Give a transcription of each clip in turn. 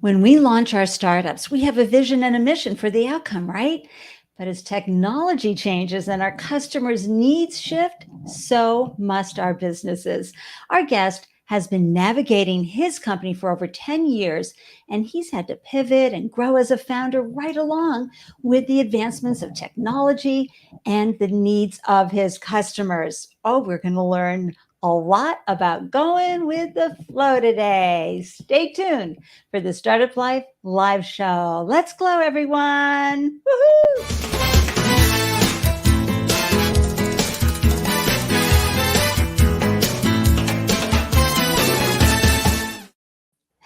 When we launch our startups, we have a vision and a mission for the outcome, right? But as technology changes and our customers' needs shift, so must our businesses. Our guest has been navigating his company for over 10 years, and he's had to pivot and grow as a founder right along with the advancements of technology and the needs of his customers. Oh, we're going to learn a lot about going with the flow today. Stay tuned for the Startup Life live show. Let's glow, everyone. Woohoo!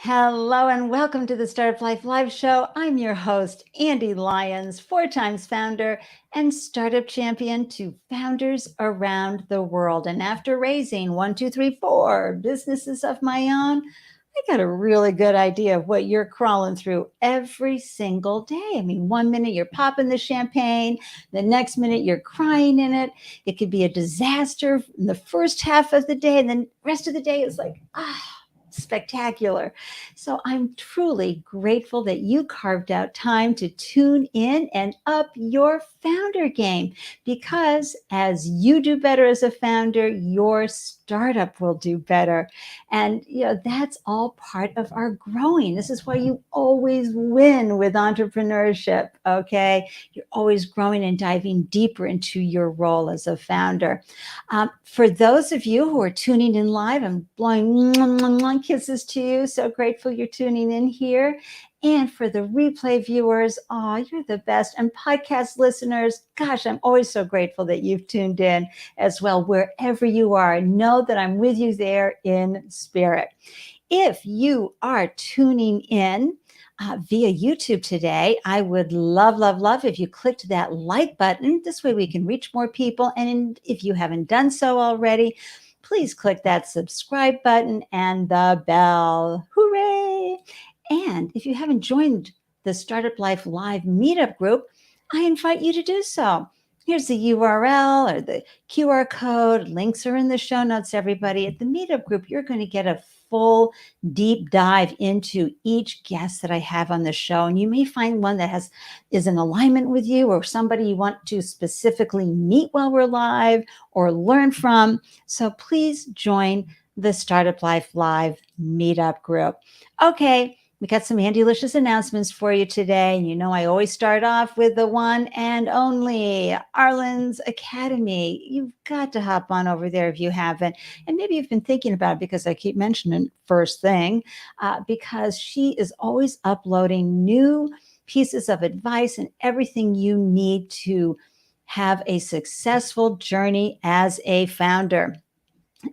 Hello and welcome to the Startup Life live show. I'm your host, Ande Lyons, 4 times founder and startup champion to founders around the world. And after raising 4 businesses of my own, I got a really good idea of what you're crawling through every single day. I mean, one minute you're popping the champagne, the next minute you're crying in it. It could be a disaster in the first half of the day, and then the rest of the day is like, spectacular. So I'm truly grateful that you carved out time to tune in and up your founder game, because as you do better as a founder, your startup will do better. And that's all part of our growing. This is why you always win with entrepreneurship. Okay, you're always growing and diving deeper into your role as a founder. For those of you who are tuning in live, I'm blowing kisses to you. So grateful you're tuning in here. And for the replay viewers, you're the best. And podcast listeners, gosh, I'm always so grateful that you've tuned in as well. Wherever you are, know that I'm with you there in spirit. If you are tuning in via YouTube today, I would love if you clicked that like button. This way we can reach more people. And if you haven't done so already, please click that subscribe button and the bell. Hooray! And if you haven't joined the Startup Life Live meetup group, I invite you to do so. Here's the URL or the QR code. Links are in the show notes, everybody. At the meetup group, you're going to get a full deep dive into each guest that I have on the show. And you may find one that is in alignment with you, or somebody you want to specifically meet while we're live or learn from. So please join the Startup Life Live meetup group. Okay. We got some handylicious announcements for you today. And I always start off with the one and only Arlen's Academy. You've got to hop on over there if you haven't. And maybe you've been thinking about it, because I keep mentioning first thing, because she is always uploading new pieces of advice and everything you need to have a successful journey as a founder.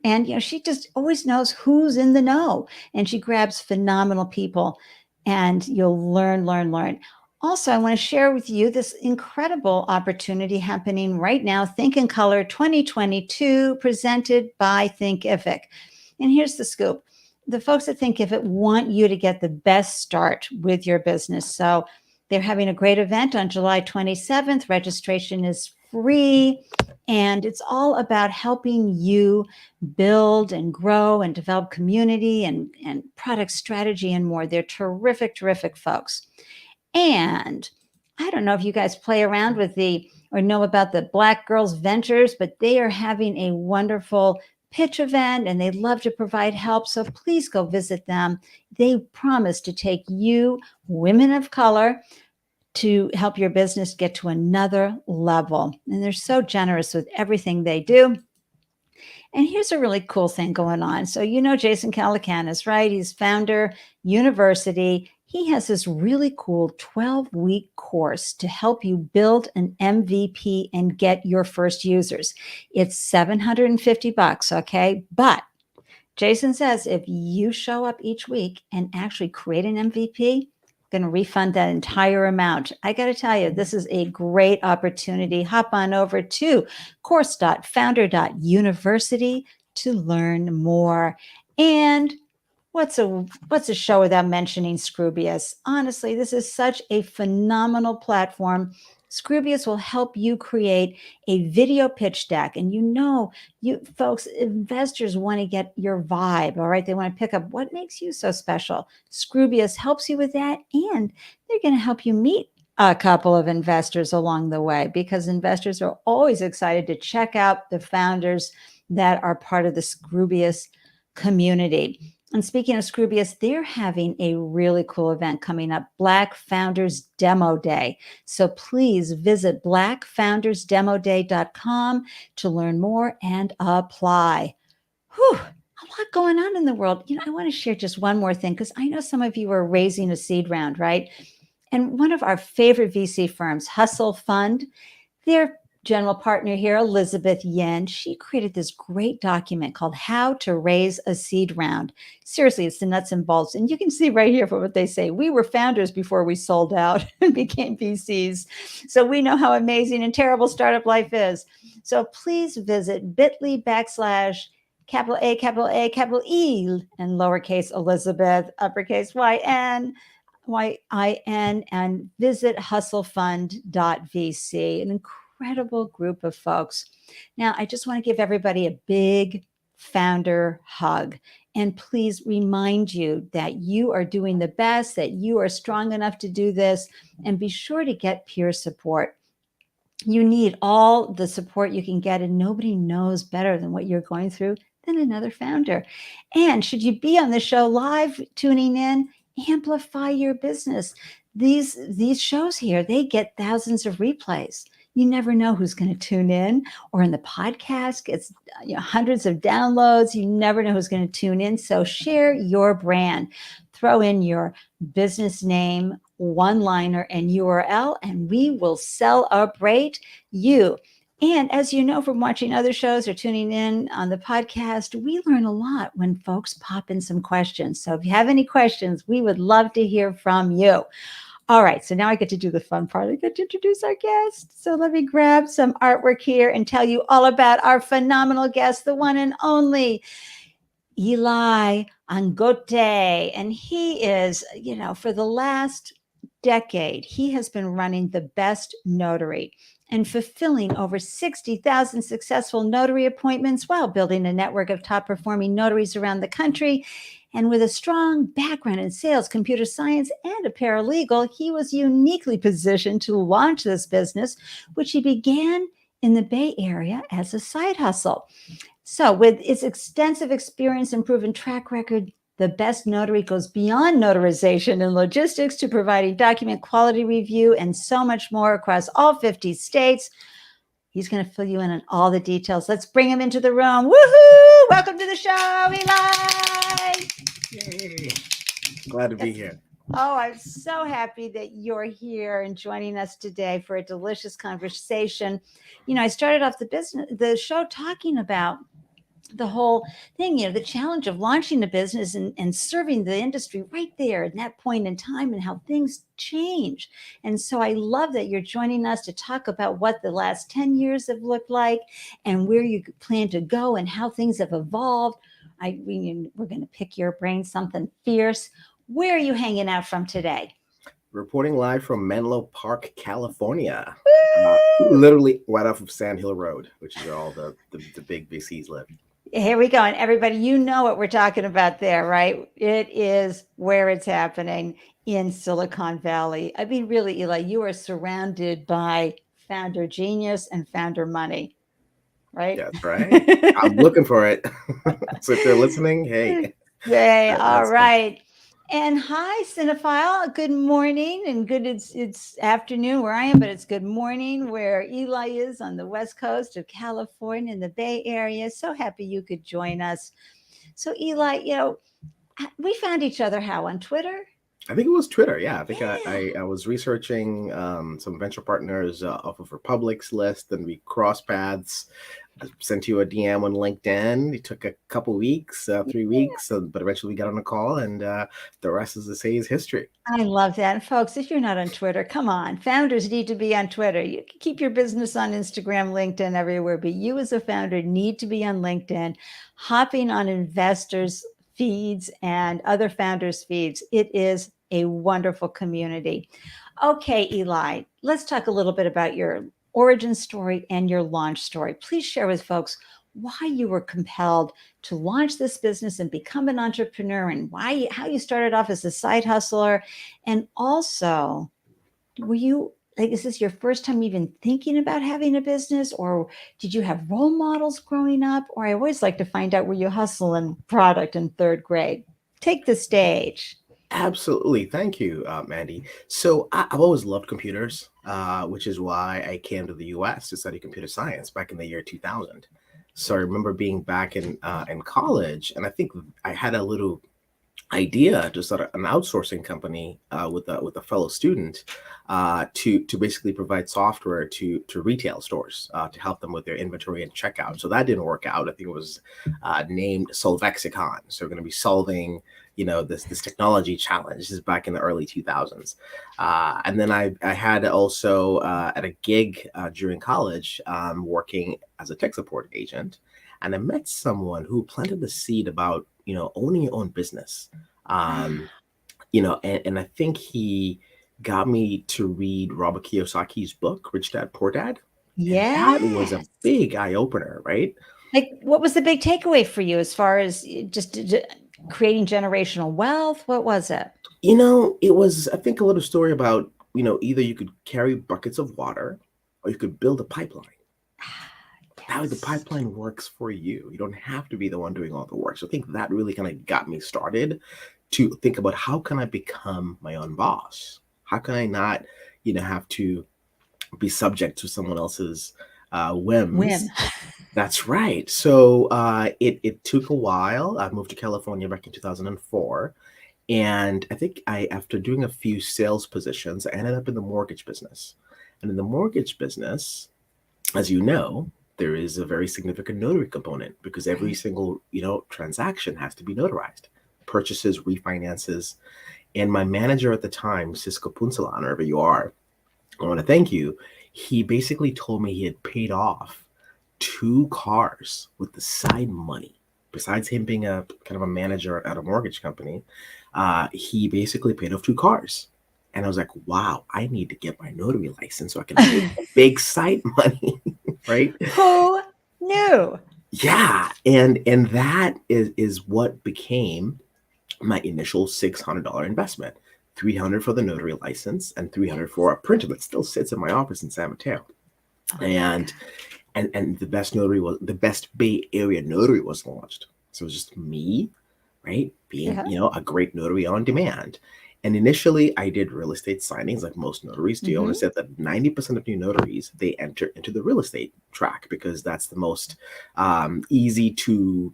And she just always knows who's in the know, and she grabs phenomenal people, and you'll learn. Also, I want to share with you this incredible opportunity happening right now, Think in Color 2022, presented by Thinkific. And here's the scoop. The folks at Thinkific want you to get the best start with your business. So they're having a great event on July 27th. Registration is free, and it's all about helping you build and grow and develop community and product strategy and more. They're terrific folks. And I don't know if you guys play around with or know about the Black Girls Ventures, but they are having a wonderful pitch event, and they love to provide help. So please go visit them. They promise to take you, women of color, to help your business get to another level. And they're so generous with everything they do. And here's a really cool thing going on. So Jason Calacanis, right? He's founder University. He has this really cool 12-week course to help you build an MVP and get your first users. It's $750, okay? But Jason says if you show up each week and actually create an MVP, going to refund that entire amount. I got to tell you, this is a great opportunity. Hop on over to course.founder.university to learn more. And what's a show without mentioning Scroobius? Honestly, this is such a phenomenal platform Scroobius will help you create a video pitch deck. And you folks, investors want to get your vibe, all right? They want to pick up what makes you so special. Scroobius helps you with that, and they're going to help you meet a couple of investors along the way, because investors are always excited to check out the founders that are part of the Scroobius community. And speaking of Scroobius, they're having a really cool event coming up, Black Founders Demo Day. So please visit blackfoundersdemoday.com to learn more and apply. Whew, a lot going on in the world. I want to share just one more thing, because I know some of you are raising a seed round, right? And one of our favorite VC firms, Hustle Fund, their general partner here, Elizabeth Yen, she created this great document called How to Raise a Seed Round. Seriously, it's the nuts and bolts. And you can see right here for what they say. We were founders before we sold out and became VCs. So we know how amazing and terrible startup life is. So please visit bit.ly/capital A, capital A, capital E, and lowercase Elizabeth, uppercase YN, and visit hustlefund.vc, an incredible group of folks. Now, I just want to give everybody a big founder hug, and please remind you that you are doing the best, that you are strong enough to do this, and be sure to get peer support. You need all the support you can get, and nobody knows better than what you're going through than another founder. And should you be on the show live, tuning in, amplify your business. These shows here, they get thousands of replays. You never know who's going to tune in, or in the podcast gets hundreds of downloads. You never know who's going to tune in. So share your brand, throw in your business name, one-liner, and URL, and we will celebrate you. And as you know from watching other shows or tuning in on the podcast, we learn a lot when folks pop in some questions. So if you have any questions, we would love to hear from you. All right, so now I get to do the fun part. I get to introduce our guest. So let me grab some artwork here and tell you all about our phenomenal guest, the one and only Eli Angote. And he is, for the last decade, he has been running The Best Notary and fulfilling over 60,000 successful notary appointments while building a network of top performing notaries around the country. And with a strong background in sales, computer science, and a paralegal, he was uniquely positioned to launch this business, which he began in the Bay Area as a side hustle. So with its extensive experience and proven track record, The Best Notary goes beyond notarization and logistics to providing document quality review and so much more across all 50 states. He's going to fill you in on all the details. Let's bring him into the room. Woohoo! Welcome to the show, Eli. Yay. Glad to be here. Oh, I'm so happy that you're here and joining us today for a delicious conversation. I started off the show talking about the whole thing, the challenge of launching a business and serving the industry right there at that point in time, and how things change. And so I love that you're joining us to talk about what the last 10 years have looked like and where you plan to go and how things have evolved. We're going to pick your brain, something fierce. Where are you hanging out from today? Reporting live from Menlo Park, California. Literally right off of Sand Hill Road, which is where all the big VCs live. Here we go. And everybody, you know what we're talking about there, right? It is where it's happening, in Silicon Valley. I mean, really, Eli, you are surrounded by founder genius and founder money, right? That's right. I'm looking for it. So if they're listening, hey. All right. And hi, Cinephile. Good morning, and good. It's afternoon where I am, but it's good morning where Eli is on the west coast of California in the Bay Area. So happy you could join us. So Eli, we found each other how, on Twitter? I think it was Twitter. Yeah, I think I was researching some venture partners off of Republic's list, and we crossed paths. I sent you a DM on LinkedIn. It took a couple weeks, 3 weeks, but eventually we got on a call, and the rest, as they say, is history. I love that. And folks, if you're not on Twitter, come on. Founders need to be on Twitter. You can keep your business on Instagram, LinkedIn, everywhere, but you as a founder need to be on LinkedIn, hopping on investors' feeds and other founders' feeds. It is a wonderful community. Okay, Eli, let's talk a little bit about your origin story and your launch story. Please share with folks why you were compelled to launch this business and become an entrepreneur, and how you started off as a side hustler. And also, were you like, is this your first time even thinking about having a business, or did you have role models growing up? Or I always like to find out where you hustle in product in third grade. Take the stage. Absolutely. Thank you, Mandy. So I've always loved computers, which is why I came to the US to study computer science back in the year 2000. So I remember being back in college, and I think I had a little idea to start an outsourcing company with a fellow student to basically provide software to retail stores to help them with their inventory and checkout. So that didn't work out. I think it was named Solvexicon. So we're going to be solving this technology challenge. This is back in the early 2000s. And then I had also at a gig during college working as a tech support agent, and I met someone who planted the seed about owning your own business. Um, and I think he got me to read Robert Kiyosaki's book, Rich Dad Poor Dad. And that was a Yes. big eye opener, right? Like, what was the big takeaway for you as far as just creating generational wealth? What was it? It was, I think, a little story about, either you could carry buckets of water or you could build a pipeline. That way the Yes. pipeline works for you. You don't have to be the one doing all the work. So I think that really kind of got me started to think about how can I become my own boss? How can I not, have to be subject to someone else's Whim. whims? That's right. So it took a while. I moved to California back in 2004. And I think after doing a few sales positions, I ended up in the mortgage business. And in the mortgage business, as you know, there is a very significant notary component because every Right. single, transaction has to be notarized. Purchases, refinances. And my manager at the time, Cisco Punsalan, wherever you are, I want to thank you. He basically told me he had paid off two cars with the side money. Besides him being a kind of a manager at a mortgage company, he basically paid off two cars. And I was like, wow, I need to get my notary license so I can make a big side money, right? Who knew? Yeah, and that is what became my initial $600 investment. 300 for the notary license and 300 for a printer that still sits in my office in San Mateo. Oh my And and the best Bay Area notary was launched. So it was just me, right? Being, God. a great notary on demand. And initially I did real estate signings like most notaries do. And I Mm-hmm. said that 90% of new notaries, they enter into the real estate track because that's the most easy to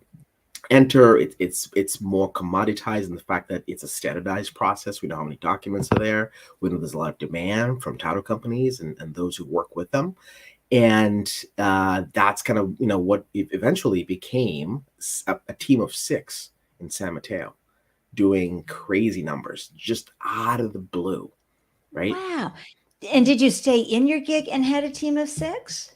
enter. It's more commoditized in the fact that it's a standardized process. We know how many documents are there. We know there's a lot of demand from title companies and those who work with them. And that's kind of what eventually became a team of six in San Mateo doing crazy numbers just out of the blue, right? Wow. And did you stay in your gig and had a team of six?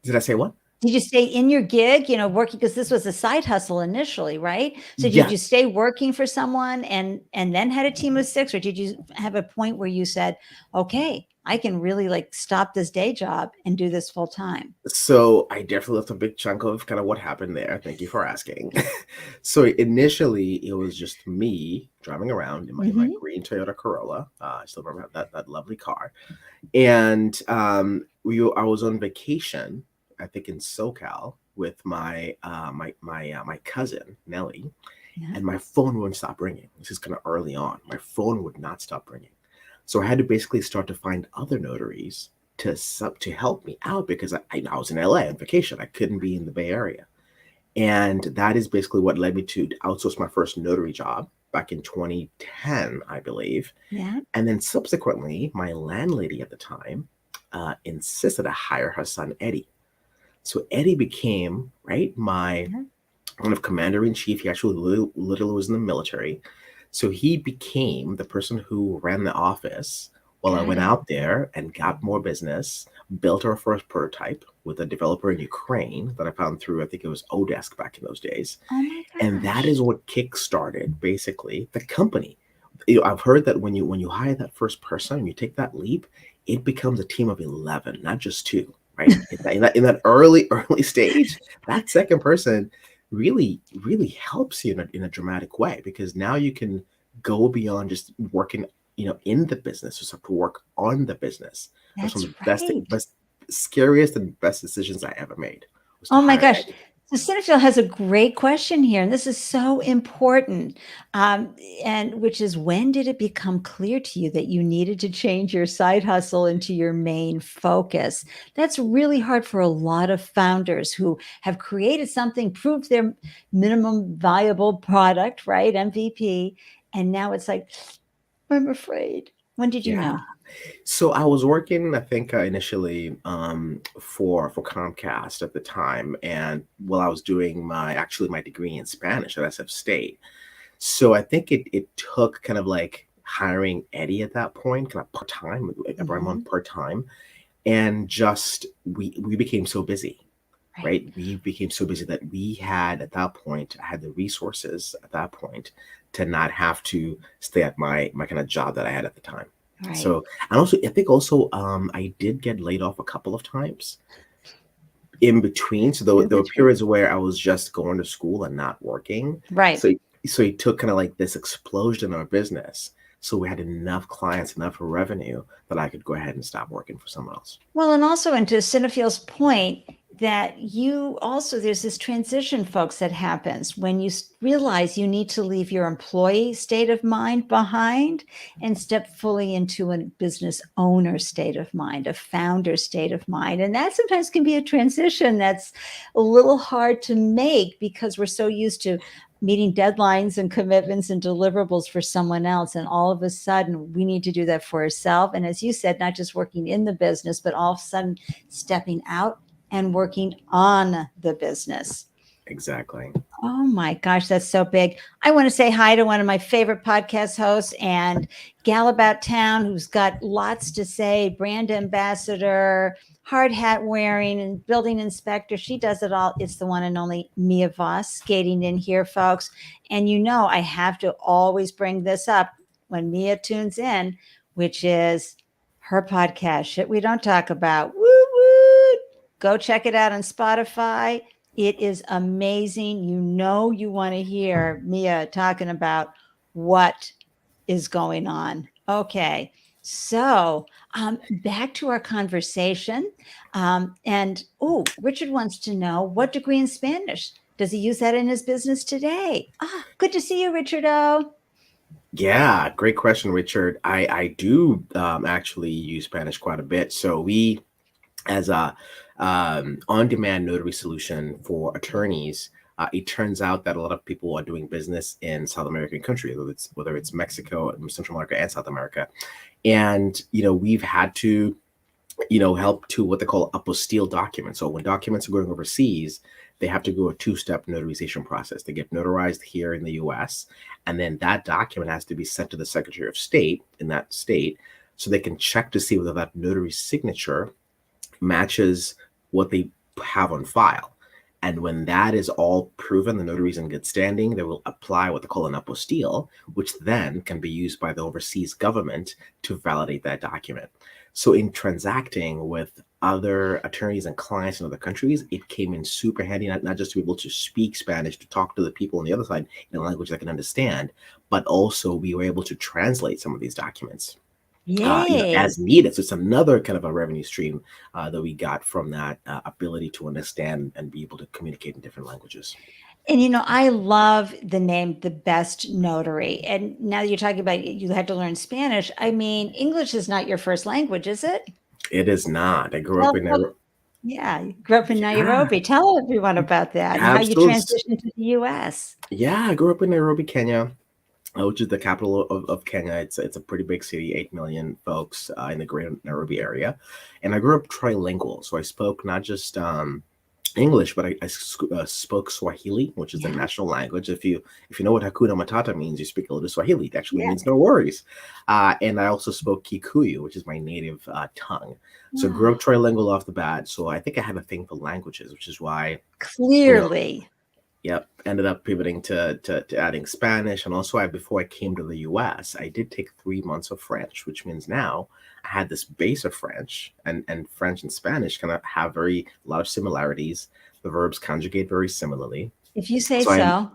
Did I say what? Did you stay in your gig, working, because this was a side hustle initially, right? So did you Yes. stay working for someone and then had a team of six, or did you have a point where you said, okay, I can really like stop this day job and do this full time? So I definitely left a big chunk of kind of what happened there. Thank you for asking. So initially, it was just me driving around in my Hmm. green Toyota Corolla. I still remember that lovely car. And I was on vacation, I think in SoCal, with my cousin Nellie, Yeah. and my phone wouldn't stop ringing. This is kind of early on. My phone would not stop ringing. So I had to basically start to find other notaries to help me out because I was in LA on vacation. I couldn't be in the Bay Area. And that is basically what led me to outsource my first notary job back in 2010, I believe. Yeah. And then subsequently, my landlady at the time insisted I hire her son, Eddie. So Eddie became, right, my Yeah. kind of commander in chief. He actually literally was in the military. So he became the person who ran the office while I Got went it. out there and got more business, built our first prototype with a developer in Ukraine that I found through, I think it was Odesk back in those days. Oh my And that is gosh. what kick-started basically the company. I've heard that when you hire that first person and you take that leap, it becomes a team of 11, not just two, right? In that early stage, that second person really helps you in a dramatic way, because now you can go beyond just working, in the business. You start to work on the business. That's one That's of the right. best, scariest and best decisions I ever made, was to Oh my hire gosh. Eddie. So Cinefil has a great question here, and this is so important. And which is, when did it become clear to you that you needed to change your side hustle into your main focus? That's really hard for a lot of founders who have created something, proved their minimum viable product, right? MVP. And now it's like, I'm afraid. When did you Yeah. know? So I was working, I think, initially, for Comcast at the time, and while I was doing my degree in Spanish at SF State. So I think it took kind of like hiring Eddie at that point, kind of part time. I brought him on Mhm. part time, and just we became so busy, Right, right? We became so busy that we had at that point, I had the resources at that point to not have to stay at my kind of job that I had at the time. right. So, and also, I think also, I did get laid off a couple of times in between. So In there were between. periods where I was just going to school and not working. Right. So it took kind of like this explosion of our business. So we had enough clients, enough revenue that I could go ahead and stop working for someone else. Well, and also, and to Cinefield's point, that you also, there's this transition, folks, that happens when you realize you need to leave your employee state of mind behind and step fully into a business owner state of mind, a founder state of mind. And that sometimes can be a transition that's a little hard to make, because we're so used to meeting deadlines and commitments and deliverables for someone else. And all of a sudden, we need to do that for ourselves. And as you said, not just working in the business, but all of a sudden stepping out and working on the business. Exactly. Oh my gosh, that's so big. I want to say hi to one of my favorite podcast hosts and gal about town who's got lots to say, brand ambassador, hard hat wearing, and building inspector. She does it all. It's the one and only Mia Voss skating in here, folks. And I have to always bring this up when Mia tunes in, which is her podcast, Shit We Don't Talk About. Woo woo. Go check it out on Spotify. It is amazing. You want to hear Mia talking about what is going on. Okay. So, back to our conversation. Richard wants to know, what degree in Spanish does he use that in his business today? Good to see you, Richard O. Yeah, great question, Richard. I do actually use Spanish quite a bit. So we, as a on-demand notary solution for attorneys, it turns out that a lot of people are doing business in South American countries, whether it's Mexico, Central America, and South America, and we've had to help to what they call apostille documents. So when documents are going overseas, they have to go a two-step notarization process. They get notarized here in the US, and then that document has to be sent to the Secretary of State in that state, so they can check to see whether that notary signature matches what they have on file. And when that is all proven, the notary's in good standing, they will apply what they call an apostille, which then can be used by the overseas government to validate that document. So in transacting with other attorneys and clients in other countries, it came in super handy, not just to be able to speak Spanish, to talk to the people on the other side in a language I can understand, but also we were able to translate some of these documents Yay. as needed. So it's another kind of a revenue stream that we got from that ability to understand and be able to communicate in different languages. And I love the name The Best Notary. And now you're talking about you had to learn Spanish. I mean, English is not your first language, is it? It is not. I grew up Tell, in tell- Nairobi. yeah, you grew up in Yeah, Nairobi. Tell everyone about that and how you absolutely. transitioned to the US. Yeah, I grew up in Nairobi, Kenya, which is the capital of Kenya. It's a pretty big city, 8 million folks in the greater Nairobi area, and I grew up trilingual. So I spoke not just English, but I spoke Swahili, which is the Yeah, national language. If you know what Hakuna Matata means, you speak a little Swahili. It actually yeah. means no worries. And I also spoke Kikuyu, which is my native tongue. So I grew up Oh, trilingual off the bat. So I think I have a thing for languages, which is why you know clearly. Yep. Ended up pivoting to adding Spanish. And also, before I came to the US, I did take 3 months of French, which means now I had this base of French, and French and Spanish kind of have a lot of similarities. The verbs conjugate very similarly. If you say So I so.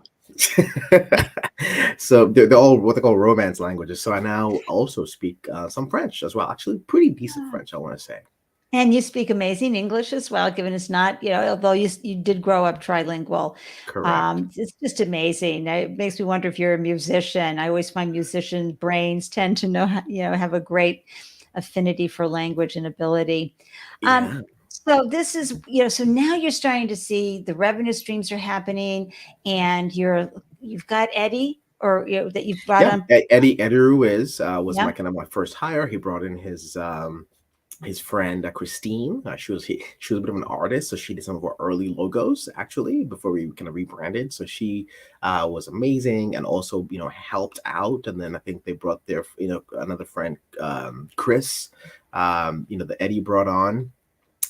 so they're all what they call romance languages. So I now also speak some French as well. Actually, pretty decent French, I want to say. And you speak amazing English as well, given it's not, although you did grow up trilingual. Correct. It's just amazing. It makes me wonder if you're a musician. I always find musician brains tend to know, have a great affinity for language and ability. Yeah. So this is, so now you're starting to see the revenue streams are happening, and you've got Eddie, or that you've brought Yeah. on. Eddie Ruiz was Yeah. my kind of my first hire. He brought in his friend Christine. She was a bit of an artist, so she did some of our early logos actually before we kind of rebranded. So she was amazing, and also helped out. And then I think they brought their another friend, Chris. The Eddie brought on.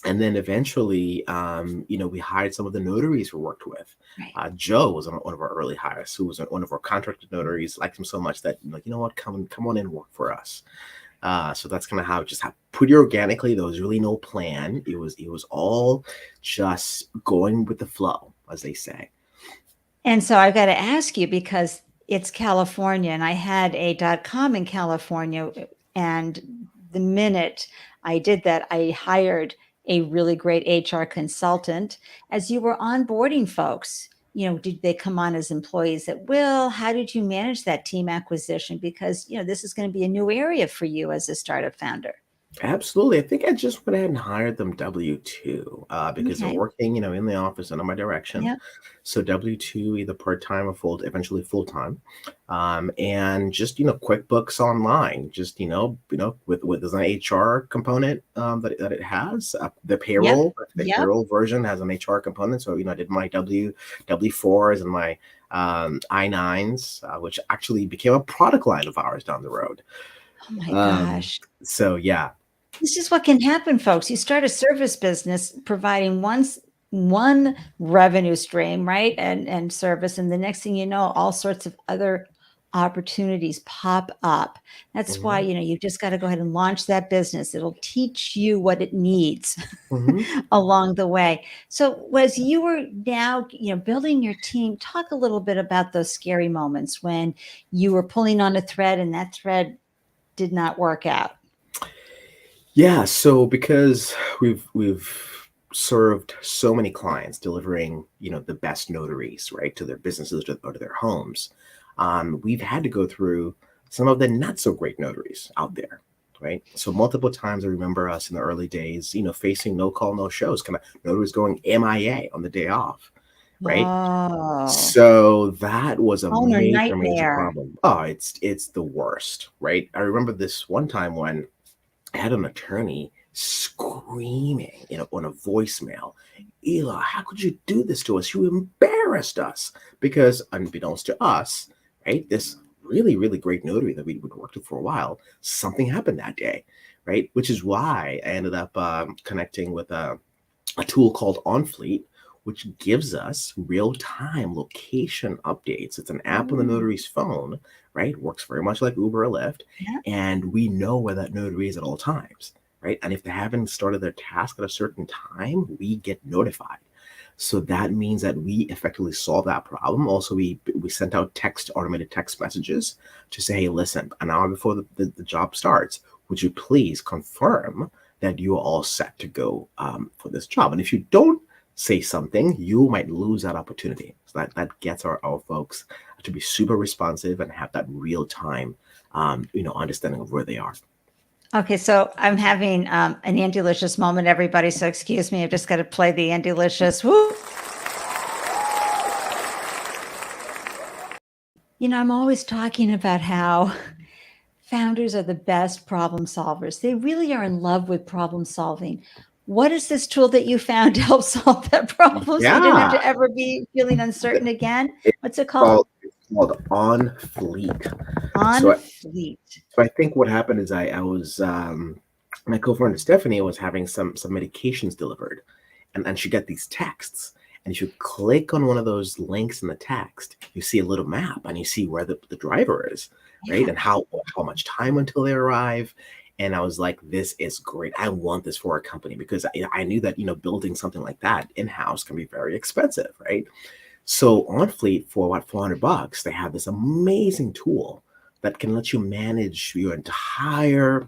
And then eventually, we hired some of the notaries we worked with. Right. Joe was one of our early hires, who was one of our contracted notaries. Liked him so much that like, you know what, come on in, work for us. So that's kind of how it just happened pretty organically. There was really no plan. It was all just going with the flow, as they say. And so I've got to ask you, because it's California, and I had a .com in California, and the minute I did that, I hired a really great HR consultant. As you were onboarding folks, did they come on as employees at will? How did you manage that team acquisition? Because, this is going to be a new area for you as a startup founder. Absolutely. I think I just went ahead and hired them W-2 because they're Okay. working, in the office under my direction. Yeah. So W-2, either part-time or eventually full-time. And just, QuickBooks Online, just, with there's an HR component that it has. The Yep. Yep. payroll version has an HR component. So, I did my W-4s and my I-9s, which actually became a product line of ours down the road. Oh my gosh. So yeah. This is what can happen, folks. You start a service business providing one revenue stream, right? And service. And the next thing you know, all sorts of other opportunities pop up. That's why, Mhm. you've just got to go ahead and launch that business. It'll teach you what it needs Mhm. along the way. So as you were now, building your team, talk a little bit about those scary moments when you were pulling on a thread and that thread did not work out. Yeah, so because we've served so many clients delivering, the best notaries, right, to their businesses or to their homes, we've had to go through some of the not so great notaries out there, right? So multiple times I remember us in the early days, facing no call, no shows, kind of notaries going MIA on the day off, right? Oh, So that was a owner major nightmare. problem. Oh, it's the worst, right? I remember this one time when I had an attorney screaming, on a voicemail, Eli, how could you do this to us? You embarrassed us. Because unbeknownst to us, right, this really, really great notary that we would work with for a while, something happened that day, right? Which is why I ended up connecting with a tool called OnFleet, which gives us real-time location updates. It's an app on the Ooh, notary's phone, right? Works very much like Uber or Lyft, yeah. and we know where that notary is at all times, right? And if they haven't started their task at a certain time, we get notified. So that means that we effectively solve that problem. Also, we sent out automated text messages to say, hey, listen, an hour before the job starts, would you please confirm that you are all set to go for this job? And if you don't say something, you might lose that opportunity. So that gets our folks to be super responsive and have that real time, understanding of where they are. Okay, so I'm having an Andelicious moment, everybody. So excuse me, I've just got to play the Andelicious. Woo! I'm always talking about how founders are the best problem solvers. They really are in love with problem solving. What is this tool that you found to help solve that problem so you didn't have Yeah, to ever be feeling uncertain again? it's What's it called? it's called On Fleet. On So Fleet. So I think what happened is I was my co-founder Stephanie was having some medications delivered, and she got these texts, And if you click on one of those links in the text, you see a little map and you see where the driver is, right? Yeah. And how much time until they arrive. And I was like, this is great. I want this for our company, because I knew that, building something like that in-house can be very expensive, right? So on Fleet, for what, $400, they have this amazing tool that can let you manage your entire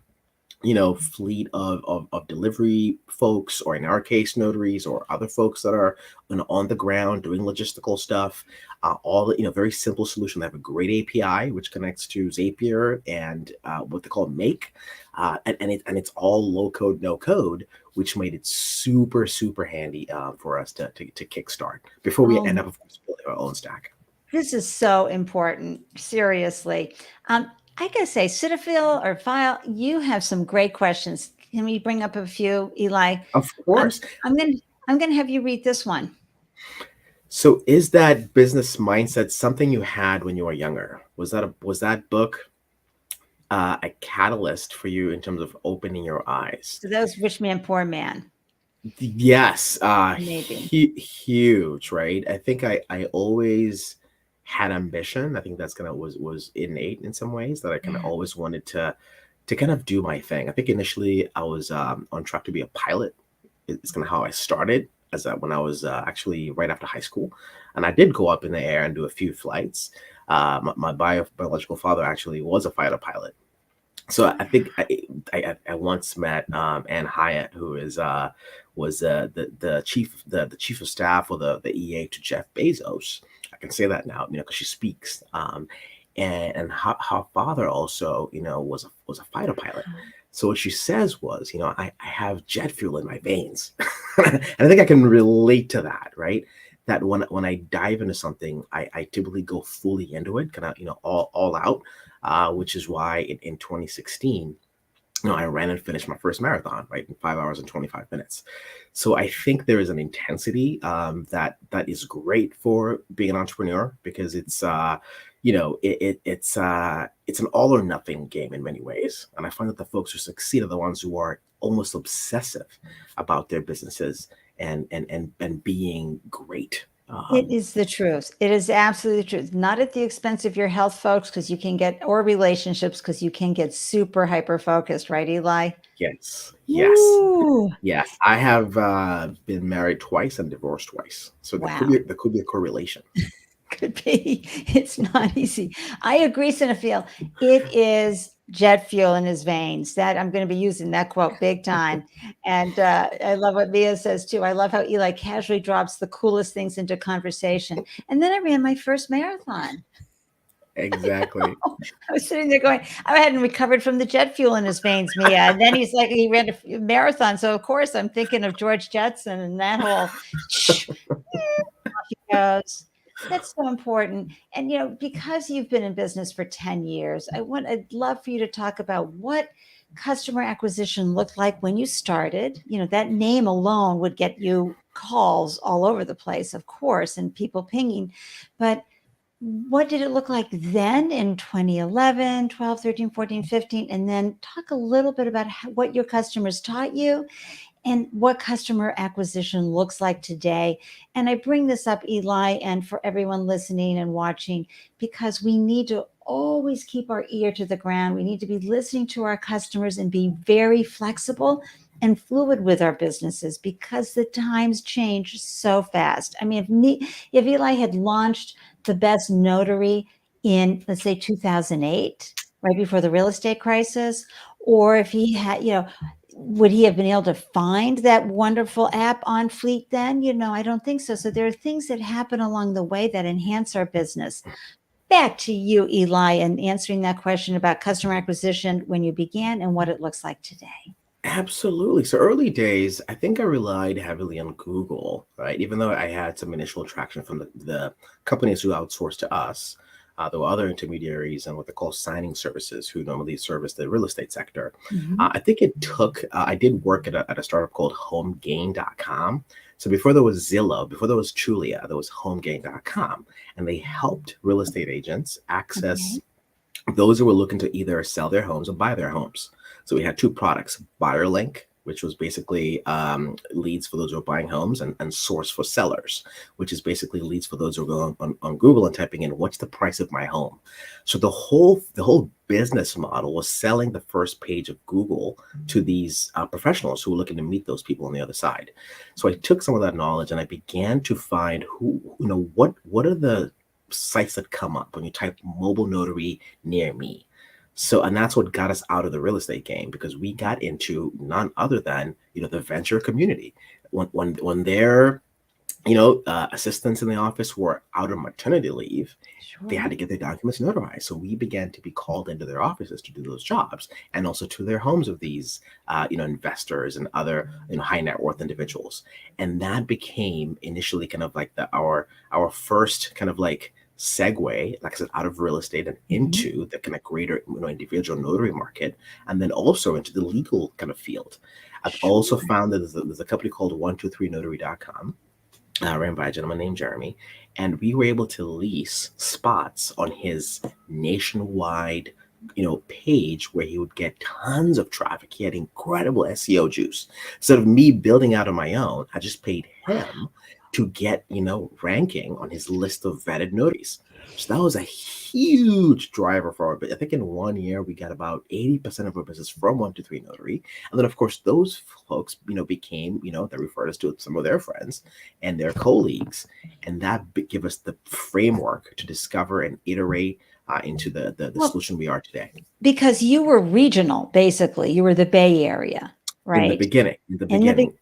fleet of delivery folks, or in our case, notaries, or other folks that are on the ground doing logistical stuff. All the, very simple solution. They have a great API which connects to Zapier and what they call Make, and it's all low code, no code, which made it super super handy for us to kickstart before we end Oh, up, of course, building our own stack. this is so important. Seriously. I gotta say, Cetaphil or File, you have some great questions. Can we bring up a few, Eli? Of I'm course. I'm gonna I'm gonna have you read this one. So is that business mindset something you had when you were younger? Was that book a catalyst for you in terms of opening your eyes? So those rich man, poor man, Yes, maybe. huge, right? I think I always had ambition. I think that's kind of was innate in some ways, that I kind of Yeah. always wanted to kind of do my thing. I think initially I was on track to be a pilot. It's kind of how I started, as when I was actually right after high school, and I did go up in the air and do a few flights. My biological father actually was a fighter pilot. So I think I once met Ann Hyatt, who is was the chief of staff, or the EA to Jeff Bezos. I can say that now, because she speaks. And her father also, was a fighter pilot. So what she says was, I have jet fuel in my veins, and I think I can relate to that, right? That when I dive into something, I typically go fully into it, kind of, all out, which is why in 2016, I ran and finished my first marathon, right, in 5 hours and 25 minutes. So I think there is an intensity that is great for being an entrepreneur, because it's an all or nothing game in many ways. And I find that the folks who succeed are the ones who are almost obsessive about their businesses and being great. It is the truth. It is absolutely the truth. Not at the expense of your health, folks, because you can get, or relationships, because you can get super hyper focused, right, Eli? Yes, yes. Ooh, Yes, I have been married twice and divorced twice, so wow. there could be a correlation. Could be. It's not easy. I agree, Cinephile. It is jet fuel in his veins. That I'm going to be using that quote big time. And I love what Mia says too. I love how Eli casually drops the coolest things into conversation. And then I ran my first marathon. Exactly. I was sitting there going, I hadn't recovered from the jet fuel in his veins, Mia. And then he's like, he ran a marathon. So of course I'm thinking of George Jetson and that whole goes. That's so important. And because you've been in business for 10 years, I'd love for you to talk about what customer acquisition looked like when you started. That name alone would get you calls all over the place, of course, and people pinging. But what did it look like then in 2011, 12, 13, 14, 15? And then talk a little bit about what your customers taught you and what customer acquisition looks like today. And I bring this up, Eli, and for everyone listening and watching, because we need to always keep our ear to the ground. We need to be listening to our customers and be very flexible and fluid with our businesses, because the times change so fast. I mean, if Eli had launched The Best Notary in, let's say, 2008, right before the real estate crisis, or if he had, would he have been able to find that wonderful app on Fleet then? I don't think so. So there are things that happen along the way that enhance our business. Back to you, Eli, and answering that question about customer acquisition when you began and what it looks like today. Absolutely. So early days, I think I relied heavily on Google, right? Even though I had some initial traction from the companies who outsourced to us, there were other intermediaries and what they call signing services who normally service the real estate sector. Mhm. I think it took, I did work at a startup called HomeGain.com. So before there was Zillow, before there was Trulia, there was HomeGain.com. And they helped real estate agents access Okay. those who were looking to either sell their homes or buy their homes. So we had two products, BuyerLink which was basically leads for those who are buying homes, and Source for sellers, which is basically leads for those who are going on Google and typing in what's the price of my home. So the whole business model was selling the first page of Google to these professionals who were looking to meet those people on the other side. So I took some of that knowledge and I began to find what are the sites that come up when you type mobile notary near me. So, and that's what got us out of the real estate game, because we got into none other than, the venture community. When their, assistants in the office were out on maternity leave, they had to get their documents notarized. So we began to be called into their offices to do those jobs, and also to their homes of these, investors and other, high net worth individuals. And that became initially kind of like our first kind of like segue, like I said, out of real estate and into the kind of greater, individual notary market, and then also into the legal kind of field. I've also found that there's a company called 123notary.com, ran by a gentleman named Jeremy, and we were able to lease spots on his nationwide, page, where he would get tons of traffic. He had incredible SEO juice. Instead of me building out on my own, I just paid him to get, ranking on his list of vetted notaries. So that was a huge driver for our business. I think in 1 year, we got about 80% of our business from 123 Notary. And then, of course, those folks, became, they referred us to some of their friends and their colleagues. And that gave us the framework to discover and iterate into the solution we are today. Because you were regional, basically. You were the Bay Area, right? In the beginning.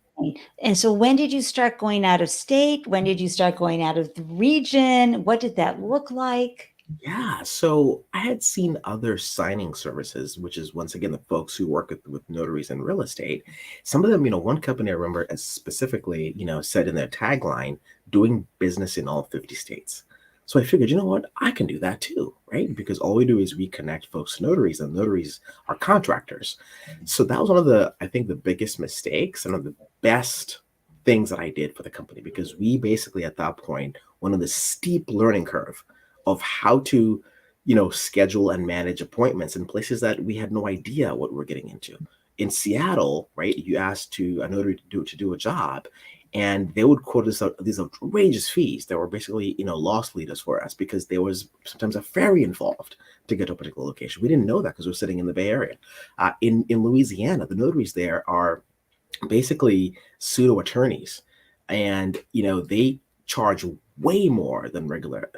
And so when did you start going out of state? When did you start going out of the region? What did that look like? Yeah, so I had seen other signing services, which is once again the folks who work with notaries in real estate. Some of them, one company I remember as specifically, said in their tagline, doing business in all 50 states. So I figured, you know what, I can do that too, right? Because all we do is we connect folks to notaries, and notaries are contractors. So that was one of I think the biggest mistakes and one of the best things that I did for the company, because we basically at that point went on this steep learning curve of how to, schedule and manage appointments in places that we had no idea what we're getting into. In Seattle, right, you asked a notary to do a job, and they would quote us these outrageous fees that were basically, loss leaders for us, because there was sometimes a ferry involved to get to a particular location. We didn't know that because we're sitting in the Bay Area. In Louisiana, the notaries there are basically pseudo attorneys, and they charge way more than regular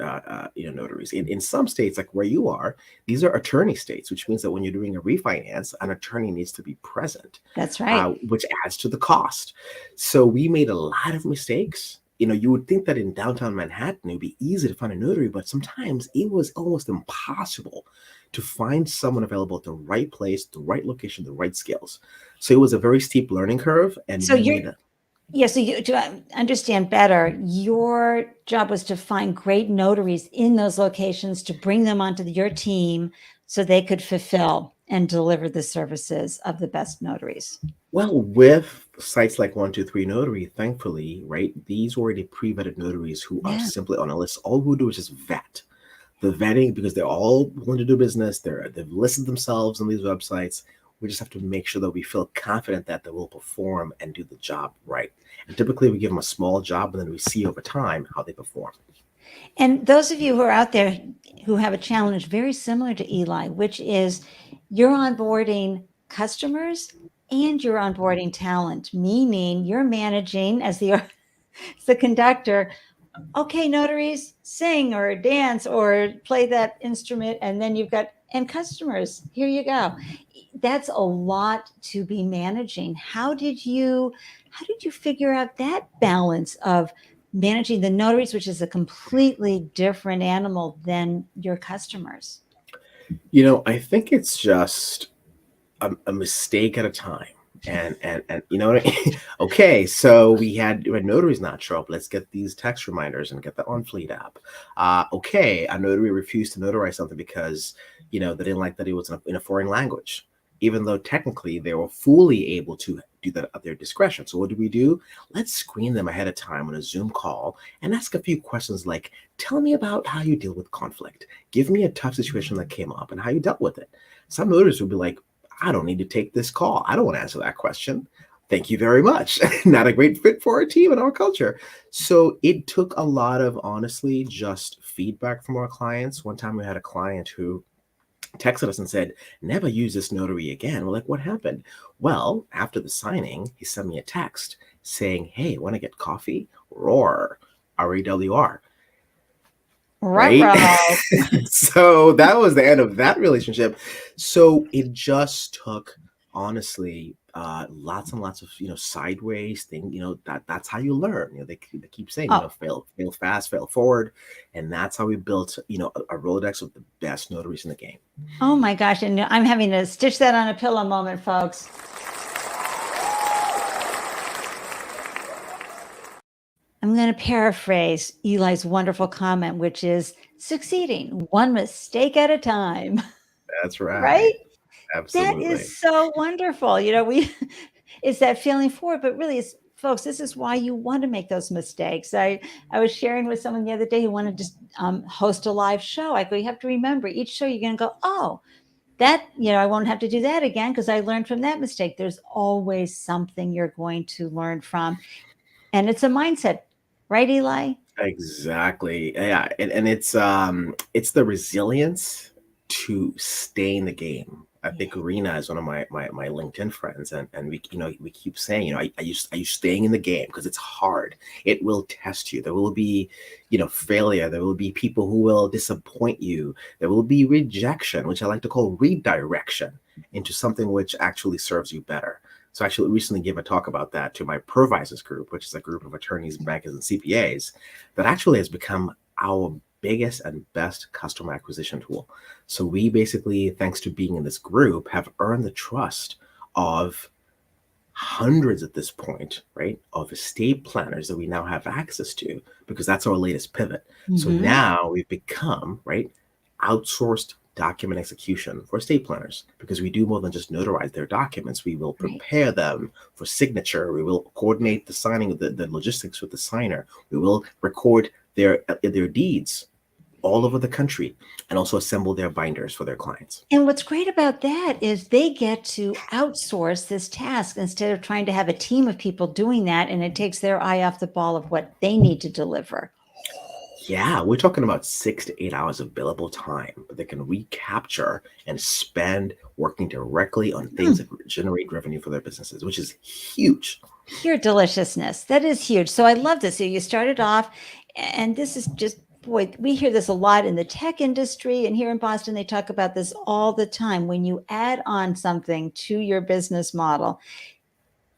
notaries. In some states, like where you are, these are attorney states, which means that when you're doing a refinance, an attorney needs to be present. That's right. Which adds to the cost. So we made a lot of mistakes. You would think that in downtown Manhattan, it would be easy to find a notary, but sometimes it was almost impossible to find someone available at the right place, the right location, the right skills. So it was a very steep learning curve. And so to understand better, your job was to find great notaries in those locations to bring them onto your team so they could fulfill and deliver the services of the best notaries. Well, with sites like 123 Notary, thankfully, right, these were already pre-vetted notaries who are simply on a list. All we do is just vet. The vetting, because they're all willing to do business, they've listed themselves on these websites. We just have to make sure that we feel confident that they will perform and do the job right. And typically we give them a small job, and then we see over time how they perform. And those of you who are out there who have a challenge very similar to Eli, which is you're onboarding customers and you're onboarding talent, meaning you're managing as the conductor. Okay, notaries, sing or dance or play that instrument, and then you've got customers. Here you go. That's a lot to be managing. How did you figure out that balance of managing the notaries, which is a completely different animal than your customers? I think it's just a mistake at a time. And okay, so we had notaries not show up. Let's get these text reminders and get the On Fleet app. Okay, a notary refused to notarize something because they didn't like that it was in a foreign language, even though technically they were fully able to do that at their discretion. So what do? Let's screen them ahead of time on a Zoom call and ask a few questions like, tell me about how you deal with conflict. Give me a tough situation that came up and how you dealt with it. Some notaries would be like, I don't need to take this call. I don't want to answer that question. Thank you very much. Not a great fit for our team and our culture. So it took a lot of, honestly, just feedback from our clients. One time we had a client who texted us and said, never use this notary again. We're like, what happened? Well, after the signing, he sent me a text saying, hey, want to get coffee? Roar, RAWR, right? Ruh-roh. So that was the end of that relationship. So it just took, honestly, lots and lots of, sideways thing, that's how you learn. They keep saying, Oh, fail fast, fail forward. And that's how we built, a Rolodex of the best notaries in the game. oh my gosh. And I'm having to stitch that on a pillow moment, folks. I'm going to paraphrase Eli's wonderful comment, which is succeeding one mistake at a time, That's right. right? That Absolutely. is so wonderful. It's that feeling forward, but really, folks, this is why you want to make those mistakes. I was sharing with someone the other day who wanted to host a live show. I go, you have to remember each show you're going to go, oh, that, I won't have to do that again because I learned from that mistake. There's always something you're going to learn from. And it's a mindset, right, Eli? Exactly. Yeah. And it's the resilience to stay in the game. I think Arena is one of my LinkedIn friends, and we keep saying, are you staying in the game? Because it's hard. It will test you. There will be, failure. There will be people who will disappoint you. There will be rejection, which I like to call redirection into something which actually serves you better. So I actually recently gave a talk about that to my Provisors group, which is a group of attorneys, bankers, and CPAs that actually has become our biggest and best customer acquisition tool. So we basically, thanks to being in this group, have earned the trust of hundreds at this point, right, of estate planners that we now have access to, because that's our latest pivot. So Mm-hmm. now we've become, right, outsourced document execution for estate planners, because we do more than just notarize their documents. We will prepare them for signature. We will coordinate the signing of the logistics with the signer. We will record their deeds all over the country and also assemble their binders for their clients. And what's great about that is they get to outsource this task instead of trying to have a team of people doing that. And it takes their eye off the ball of what they need to deliver. Yeah, we're talking about 6 to 8 hours of billable time, but they can recapture and spend working directly on things that generate revenue for their businesses, which is huge. Pure deliciousness. That is huge. So I love this. So you started off, and this is just, boy, we hear this a lot in the tech industry. And here in Boston, they talk about this all the time. When you add on something to your business model,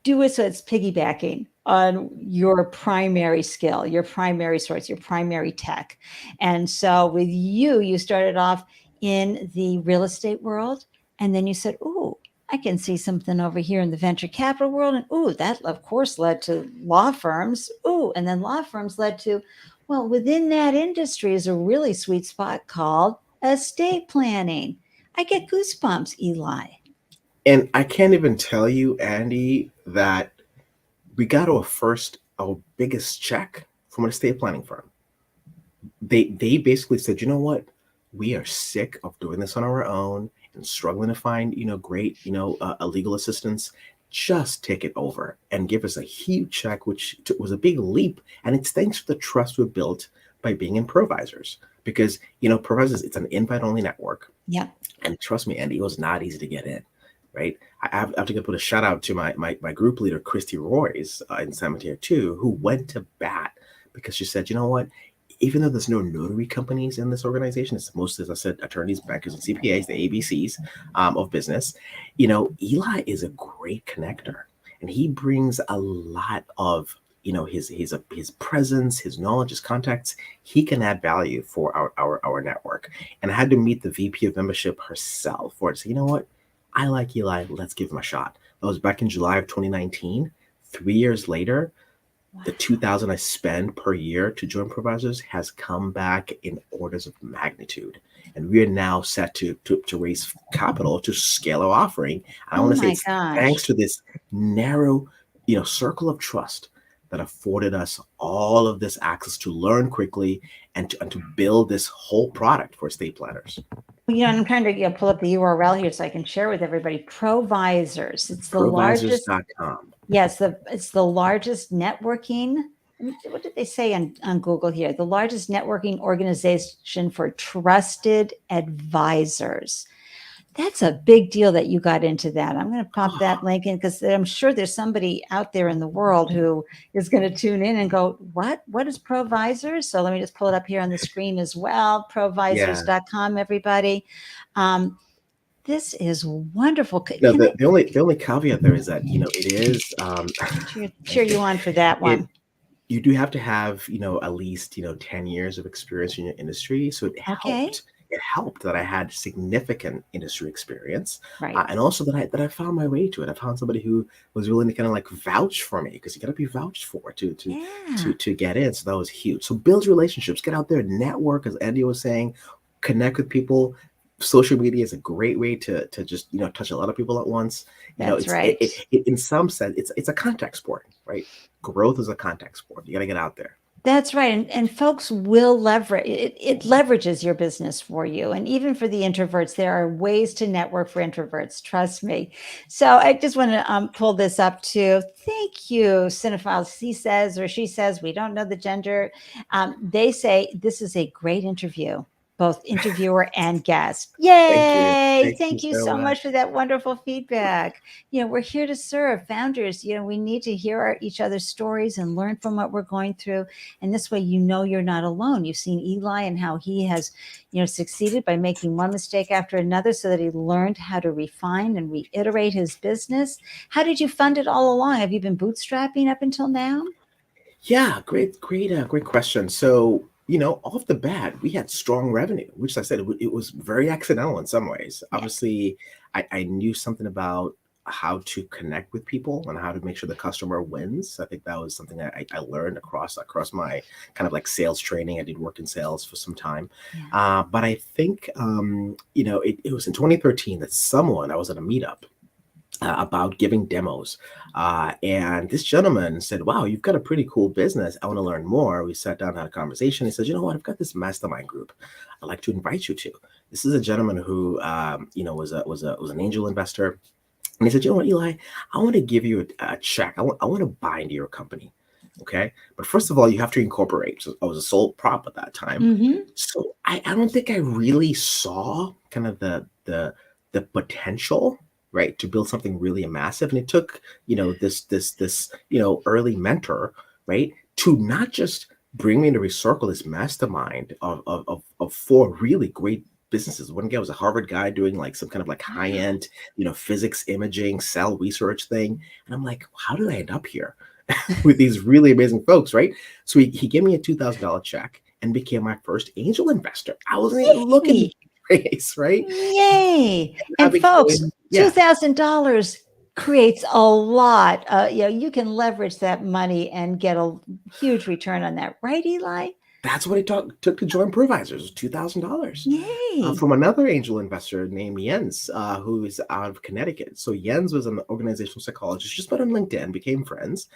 do it so it's piggybacking on your primary skill, your primary source, your primary tech. And so with you started off in the real estate world, and then you said, ooh, I can see something over here in the venture capital world. And ooh, that of course led to law firms. Ooh, and then law firms led to, well, within that industry is a really sweet spot called estate planning. I get goosebumps, Eli. And I can't even tell you, Andy, that we got our biggest check from an estate planning firm. They basically said, you know what? We are sick of doing this on our own and struggling to find, great, a legal assistance. Just take it over and give us a huge check, which was a big leap. And it's thanks to the trust we built by being in Provisors, because, Provisors, it's an invite-only network. Yeah. And trust me, Andy, it was not easy to get in. Right, I have to put a shout out to my group leader, Christy Royce, in San Mateo too, who went to bat because she said, you know what, even though there's no notary companies in this organization, it's mostly, as I said, attorneys, bankers, and CPAs, the ABCs of business. Eli is a great connector, and he brings a lot of his presence, his knowledge, his contacts. He can add value for our network. And I had to meet the VP of membership herself for it to say, you know what, I like Eli, let's give him a shot. That was back in July of 2019. 3 years later, the $2,000 I spend per year to join Provisors has come back in orders of magnitude. And we are now set to raise capital to scale our offering. I want to say it's thanks to this narrow, circle of trust that afforded us all of this access to learn quickly and to build this whole product for estate planners. I'm trying to pull up the URL here so I can share with everybody. Provisors. It's the largest. Provisors.com. Yes, it's the largest networking. What did they say on Google here? The largest networking organization for trusted advisors. That's a big deal that you got into that. I'm going to pop that link in because I'm sure there's somebody out there in the world who is going to tune in and go, what is Provisors? So let me just pull it up here on the screen as well. Yeah. Provisors.com, everybody. This is wonderful. No, Can I the only caveat there is that, it is cheer you on for that it one? you do have to have, at least, 10 years of experience in your industry. So Okay. it helped that I had significant industry experience, Right. and also that I found my way to it. I found somebody who was willing to kind of like vouch for me, because you got to be vouched for Yeah. to get in. So that was huge. So build relationships, get out there, network, as Andy was saying, connect with people. Social media is a great way to just touch a lot of people at once. That's right. In some sense it's a contact sport, right? Growth is a contact sport. You got to get out there. That's right. And folks will leverage it leverages your business for you. And even for the introverts, there are ways to network for introverts. Trust me. So I just want to pull this up too. Thank you, Cinephiles. He says, or she says, we don't know the gender. They say this is a great interview, both interviewer and guest. Thank you. Yay. Thank you Thank you so so much much. for that wonderful feedback. We're here to serve founders. We need to hear each other's stories and learn from what we're going through. And this way, you're not alone. You've seen Eli and how he has, succeeded by making one mistake after another so that he learned how to refine and reiterate his business. How did you fund it all along? Have you been bootstrapping up until now? Yeah, great question. So, off the bat, we had strong revenue, which I said it was very accidental in some ways. Yeah. Obviously, I knew something about how to connect with people and how to make sure the customer wins. I think that was something I learned across my kind of like sales training. I did work in sales for some time, Yeah. but I think it was in 2013 that I was at a meetup about giving demos. And this gentleman said, "Wow, you've got a pretty cool business. I want to learn more." We sat down and had a conversation. He says, "You know what? I've got this mastermind group I'd like to invite you to." This is a gentleman who, was an angel investor. And he said, "You know what, Eli? I want to give you a check. I want to buy into your company. Okay. But first of all, you have to incorporate." So I was a sole prop at that time. Mm-hmm. So I don't think I really saw kind of the potential, right, to build something really massive. And it took, this early mentor, right, to not just bring me into a circle, this mastermind of four really great businesses. One guy was a Harvard guy doing like some kind of like high end, physics imaging, cell research thing. And I'm like, how did I end up here with these really amazing folks, right? So he gave me a $2,000 check and became my first angel investor. I wasn't even looking to Yay. raise, right? Yay. And I And folks, became, yeah, $2,000 creates a lot. You can leverage that money and get a huge return on that. Right, Eli? that's what it took to join Provisors, $2,000 Yay. from another angel investor named Jens, who is out of Connecticut. So Jens was an organizational psychologist, just met on LinkedIn, became friends,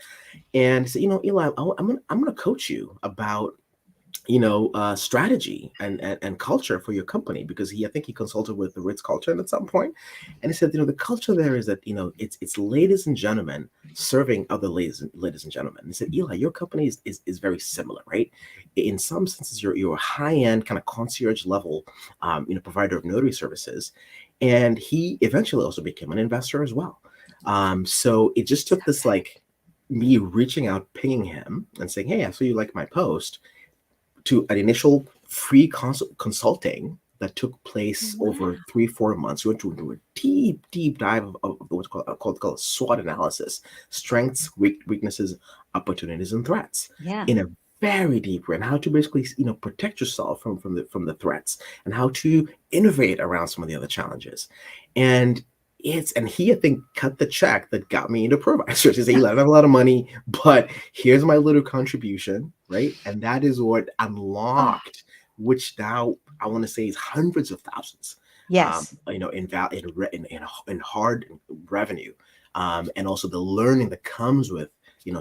and he said, "Eli, I'm gonna coach you about strategy and culture for your company," because I think he consulted with the Ritz-Carlton at some point, and he said, the culture there is that it's ladies and gentlemen serving other ladies and gentlemen. And he said, "Eli, your company is very similar, right? In some senses, you're a high end kind of concierge level, provider of notary services," and he eventually also became an investor as well. So it just took this like me reaching out, pinging him, and saying, "Hey, I saw you like my post," to an initial free consulting that took place Wow. over 3-4 months. We went into a deep dive of what's called SWOT analysis: strengths, weaknesses, opportunities, and threats, Yeah. in a very deep way, and how to basically protect yourself from the threats, and how to innovate around some of the other challenges. And he, I think, cut the check that got me into Provisors. He said, "I don't have a lot of money, but here's my little contribution," right? And that is what Oh, unlocked, which now I want to say is hundreds of thousands, yes. in hard revenue, and also the learning that comes with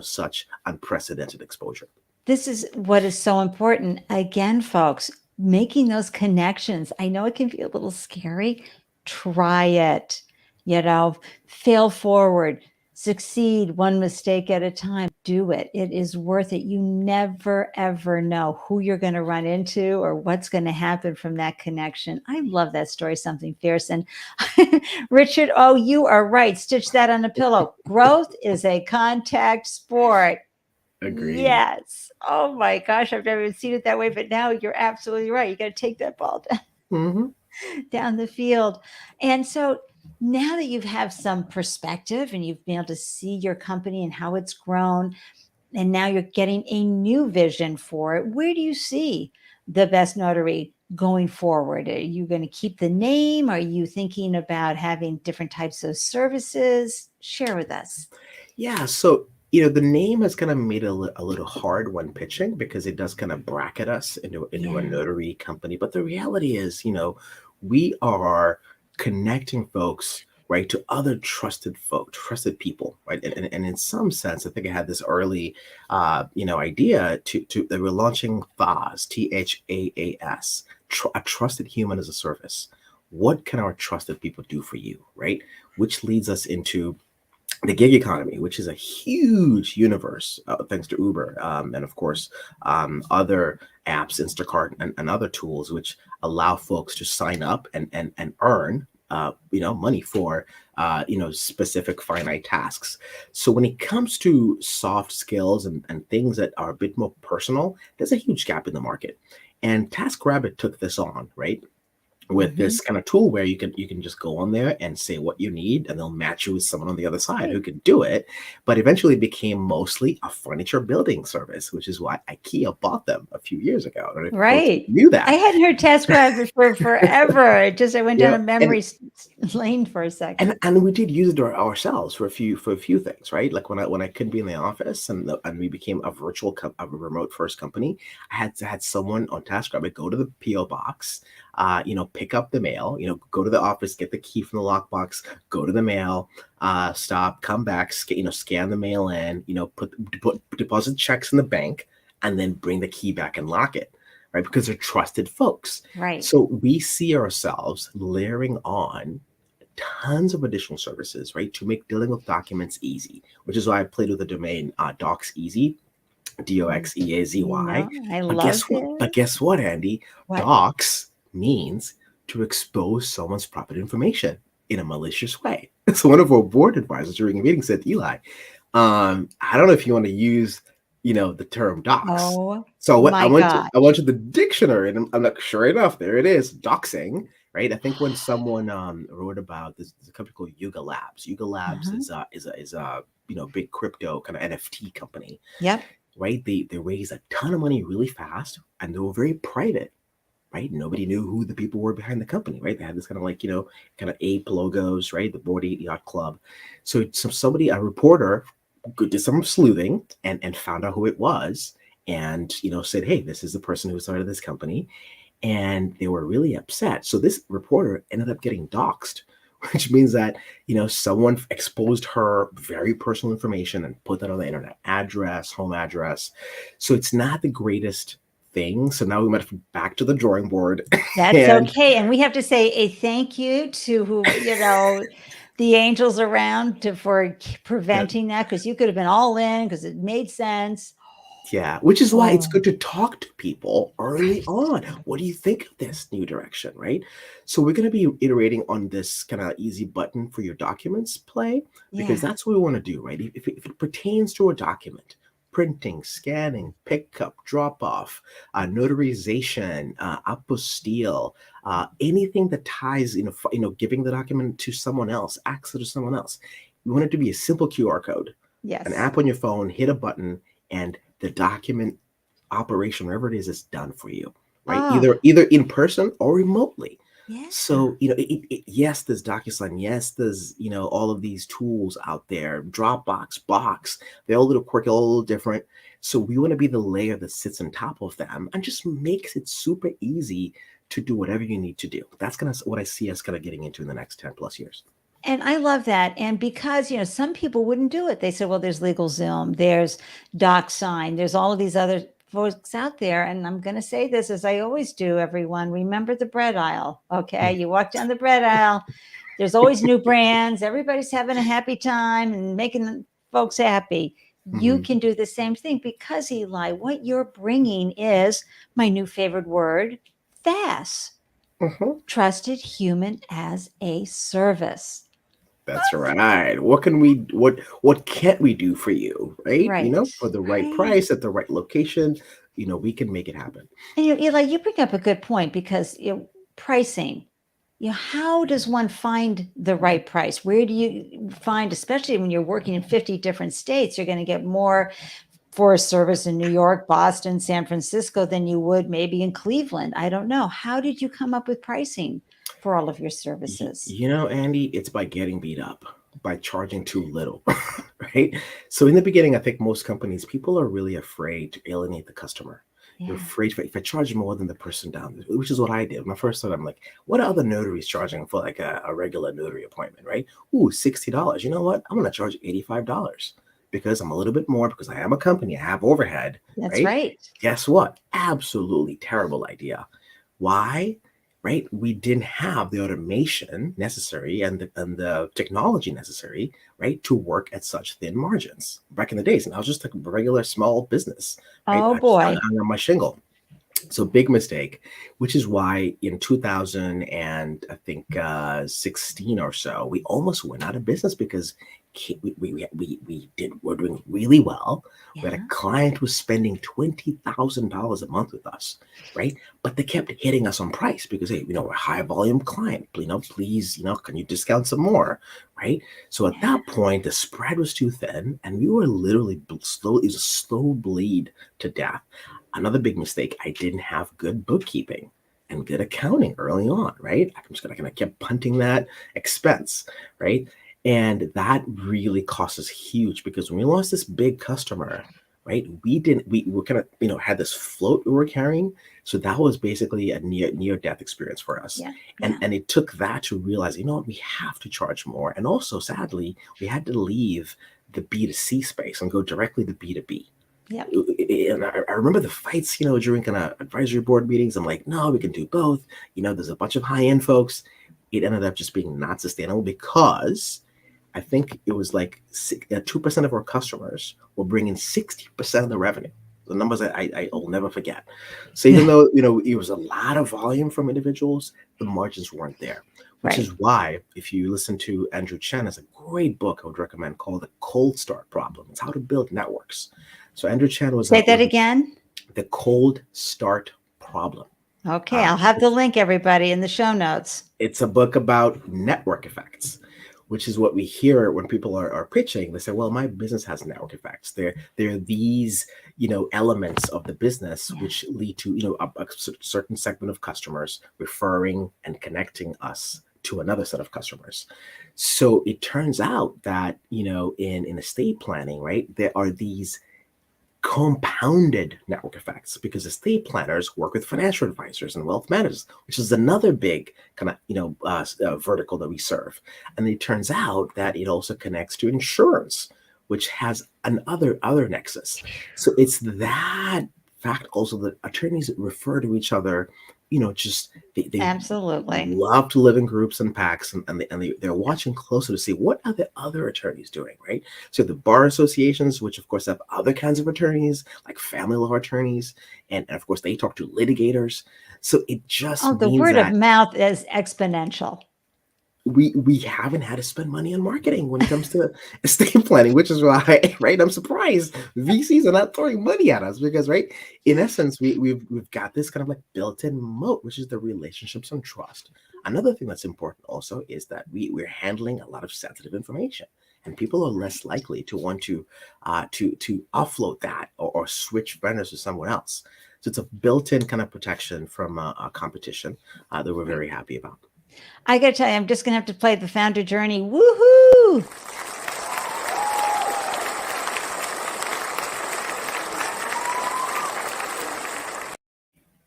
such unprecedented exposure. This is what is so important. Again, folks, making those connections. I know it can be a little scary. Try it, fail forward. succeed one mistake at a time. Do it. It is worth it. You never, ever know who you're going to run into or what's going to happen from that connection. I love that story, something fierce. And Richard, oh, you are right. Stitch that on a pillow. Growth is a contact sport. Agreed. Yes. Oh my gosh, I've never even seen it that way, but now you're absolutely right. You got to take that ball Mm-hmm. down the field. And so now that you have some perspective and you've been able to see your company and how it's grown, and now you're getting a new vision for it, where do you see the Best Notary going forward? Are you going to keep the name? Are you thinking about having different types of services? Share with us. Yeah, so the name has kind of made it a little hard when pitching because it does kind of bracket us into a Yeah. notary company. But the reality is, we are connecting folks, right, to other trusted folk, trusted people, right? And in some sense, I think I had this early, idea to that we're launching THAAS, THAAS, a trusted human as a service. What can our trusted people do for you, right? Which leads us into the gig economy, which is a huge universe, thanks to Uber, and of course, other apps, Instacart, and other tools, which allow folks to sign up and earn, money for, specific finite tasks. So when it comes to soft skills and things that are a bit more personal, there's a huge gap in the market. And TaskRabbit took this on, right? With Mhm. this kind of tool where you can just go on there and say what you need and they'll match you with someone on the other side Right. who can do it. But eventually it became mostly a furniture building service, which is why IKEA bought them a few years ago. I don't know if folks Right. knew I that. hadn't heard TaskRabbit for forever. I went down Yeah. a memory lane for a second. And we did use it ourselves for a few things, right? Like when I couldn't be in the office and we became a remote first company, I had someone on TaskRabbit go to the PO box, pick up the mail, go to the office, get the key from the lockbox, go to the mail, stop, come back, scan the mail in, put deposit checks in the bank, and then bring the key back and lock it, right? Because they're trusted folks. Right. So we see ourselves layering on tons of additional services, right, to make dealing with documents easy, which is why I played with the domain Docs Easy, Doxeazy. I But guess love what? it. Andy? What? Docs means to expose someone's private information in a malicious way. So one of our board advisors during a meeting said, Eli, I don't know if you want to use, the term docs. Oh So what my God. I went to the dictionary, and I'm like, sure enough, there it is, doxing. Right. I think when someone wrote about this, there's a company called Yuga Labs. Yuga Labs Uh-huh. is a big crypto kind of NFT company, Yep. right? They raised a ton of money really fast, and they were very private, right? Nobody knew who the people were behind the company, right? They had this kind of like kind of ape logos, right? The Board Ape Yacht Club. So a reporter, did some sleuthing and found out who it was, and said, hey, this is the person who started this company, and they were really upset. So this reporter ended up getting doxxed, which means that someone exposed her very personal information and put that on the internet, address, home address. So it's not the greatest thing. So now we might have to be back to the drawing board. That's And okay. And we have to say a thank you to the angels around for yeah, preventing that, because you could have been all in because it made sense. yeah, which is why it's Oh, good to talk to people early right. on. What do you think of this new direction, right? So we're going to be iterating on this kind of easy button for your documents play, because Yeah. that's what we want to do, right? If it pertains to a document, printing, scanning, pickup, drop off, notarization, apostille, anything that ties, giving the document to someone else, access to someone else. We want it to be a simple QR code, an Yes. app on your phone, hit a button, and the document operation, wherever it is done for you, right? Oh, Either in person or remotely. yeah. So yes, there's DocuSign, yes, there's all of these tools out there, Dropbox, Box, they're all a little quirky, all a little different. So we want to be the layer that sits on top of them and just makes it super easy to do whatever you need to do. That's what I see us kind of getting into in the next 10 plus years. And I love that. And because, some people wouldn't do it. They said, well, there's LegalZoom, there's DocSign, there's all of these other folks out there. And I'm going to say this as I always do, everyone. Remember the bread aisle. Okay. You walk down the bread aisle, There's always new brands. Everybody's having a happy time and making folks happy. You Mhm. can do the same thing because, Eli, what you're bringing is my new favorite word, FAS, Mhm. trusted human as a service. That's right. What can't we do for you, right? Right, For the right right. price at the right location, we can make it happen. And Eli, you bring up a good point because pricing. How does one find the right price? Where do you find, especially when you're working in 50 different states, you're going to get more for a service in New York, Boston, San Francisco than you would maybe in Cleveland. I don't know. How did you come up with pricing for all of your services? Andy, it's by getting beat up, by charging too little, right? So in the beginning, I think most companies, people are really afraid to alienate the customer. They're Yeah, afraid if I charge more than the person down, which is what I did. My first thought, I'm like, what are other notaries charging for like a regular notary appointment, right? Ooh, $60. You know what? I'm going to charge $85 because I'm a little bit more because I am a company. I have overhead, that's right? right. Guess what? Absolutely terrible idea. Why? Right? We didn't have the automation necessary and the technology necessary, right, to work at such thin margins back in the days. And I was just a regular small business, right? Oh I just boy. hung on my shingle. So big mistake, which is why in 2000 and I think 16 or so, we almost went out of business because we're doing really well. We had Yeah. a client who was spending $20,000 a month with us, right? But they kept hitting us on price because, hey, we're a high volume client. Please, can you discount some more, right? So at Yeah. that point, the spread was too thin, and we were literally slow. It was a slow bleed to death. Another big mistake, I didn't have good bookkeeping and good accounting early on, right? I'm just gonna keep punting that expense, right? And that really cost us huge because when we lost this big customer, right? We were kind of, had this float we were carrying. So that was basically a near death experience for us. Yeah. And Yeah. and it took that to realize, what, we have to charge more. And also sadly, we had to leave the B2C space and go directly to B2B. Yep. And I remember the fights, during kind of advisory board meetings. I'm like, no, we can do both. There's a bunch of high end folks. It ended up just being not sustainable because I think it was like 2% of our customers were bringing 60% of the revenue. The numbers I'll never forget. So even though, it was a lot of volume from individuals, the margins weren't there, which Right. is why if you listen to Andrew Chen, has a great book I would recommend called The Cold Start Problem. It's how to build networks. So Andrew Chen Say that was again. the cold start problem. Okay. Uh, I'll have the it's link, everybody, in the show notes. it's a book about network effects, which is what we hear when people are pitching. They say, well, my business has network effects. There are these, elements of the business Yeah. which lead to, a certain segment of customers referring and connecting us to another set of customers. So it turns out that, in estate planning, right, there are these compounded network effects because estate planners work with financial advisors and wealth managers, which is another big kind of vertical that we serve. And it turns out that it also connects to insurance, which has other nexus. So it's that fact also that attorneys refer to each other, just they Absolutely. love to live in groups and packs, they're watching closer to see what are the other attorneys doing, right? So the bar associations, which of course have other kinds of attorneys, like family law attorneys, and of course they talk to litigators. So it just Oh, the means word of that mouth is exponential. we haven't had to spend money on marketing when it comes to estate planning, which is why, right? I'm surprised VCs are not throwing money at us because, right, in Yeah. essence, we've got this kind of like built-in moat, which is the relationships and trust. Another thing that's important also is that we're handling a lot of sensitive information, and people are less Right. likely to want to offload that or switch vendors to someone else. So it's a built-in kind of protection from a competition that we're Right. very happy about. I got to tell you, I'm just going to have to play the founder journey. Woohoo!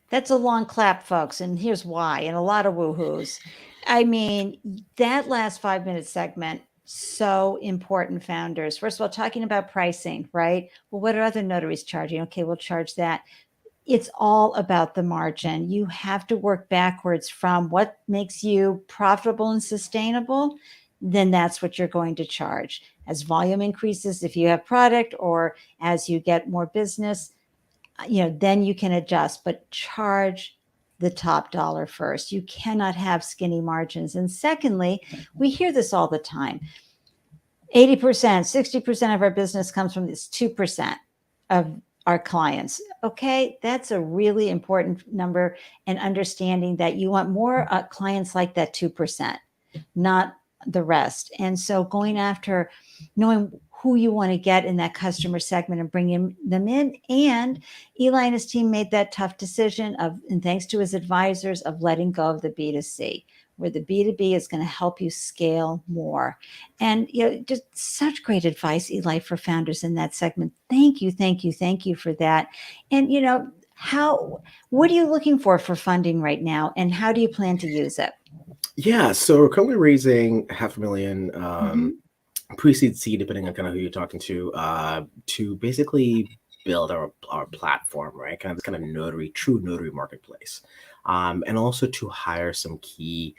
That's a long clap, folks. And here's why, and a lot of woohoos. I mean, that last 5 minute segment, so important, founders. First of all, talking about pricing, right? Well, what are other notaries charging? Okay, we'll charge that. it's all about the margin. You have to work backwards from what makes you profitable and sustainable. Then that's what you're going to charge. As volume increases, if you have product, or as you get more business, then you can adjust, but charge the top dollar first. You cannot have skinny margins. And secondly, we hear this all the time. 80%, 60% of our business comes from this 2% of our clients. Okay, that's a really important number, and understanding that you want more clients like that 2%, not the rest. And so going after knowing who you want to get in that customer segment and bringing them in. And Eli and his team made that tough decision and thanks to his advisors, of letting go of the B2C, where the B2B is going to help you scale more. And just such great advice, Eli, for founders in that segment. Thank you, thank you, thank you for that. And what are you looking for funding right now, and how do you plan to use it? Yeah, so we're currently raising $500,000 Mm-hmm. pre-seed seed, depending on kind of who you're talking to basically build our platform, right? Kind of this kind of true notary marketplace. And also to hire some key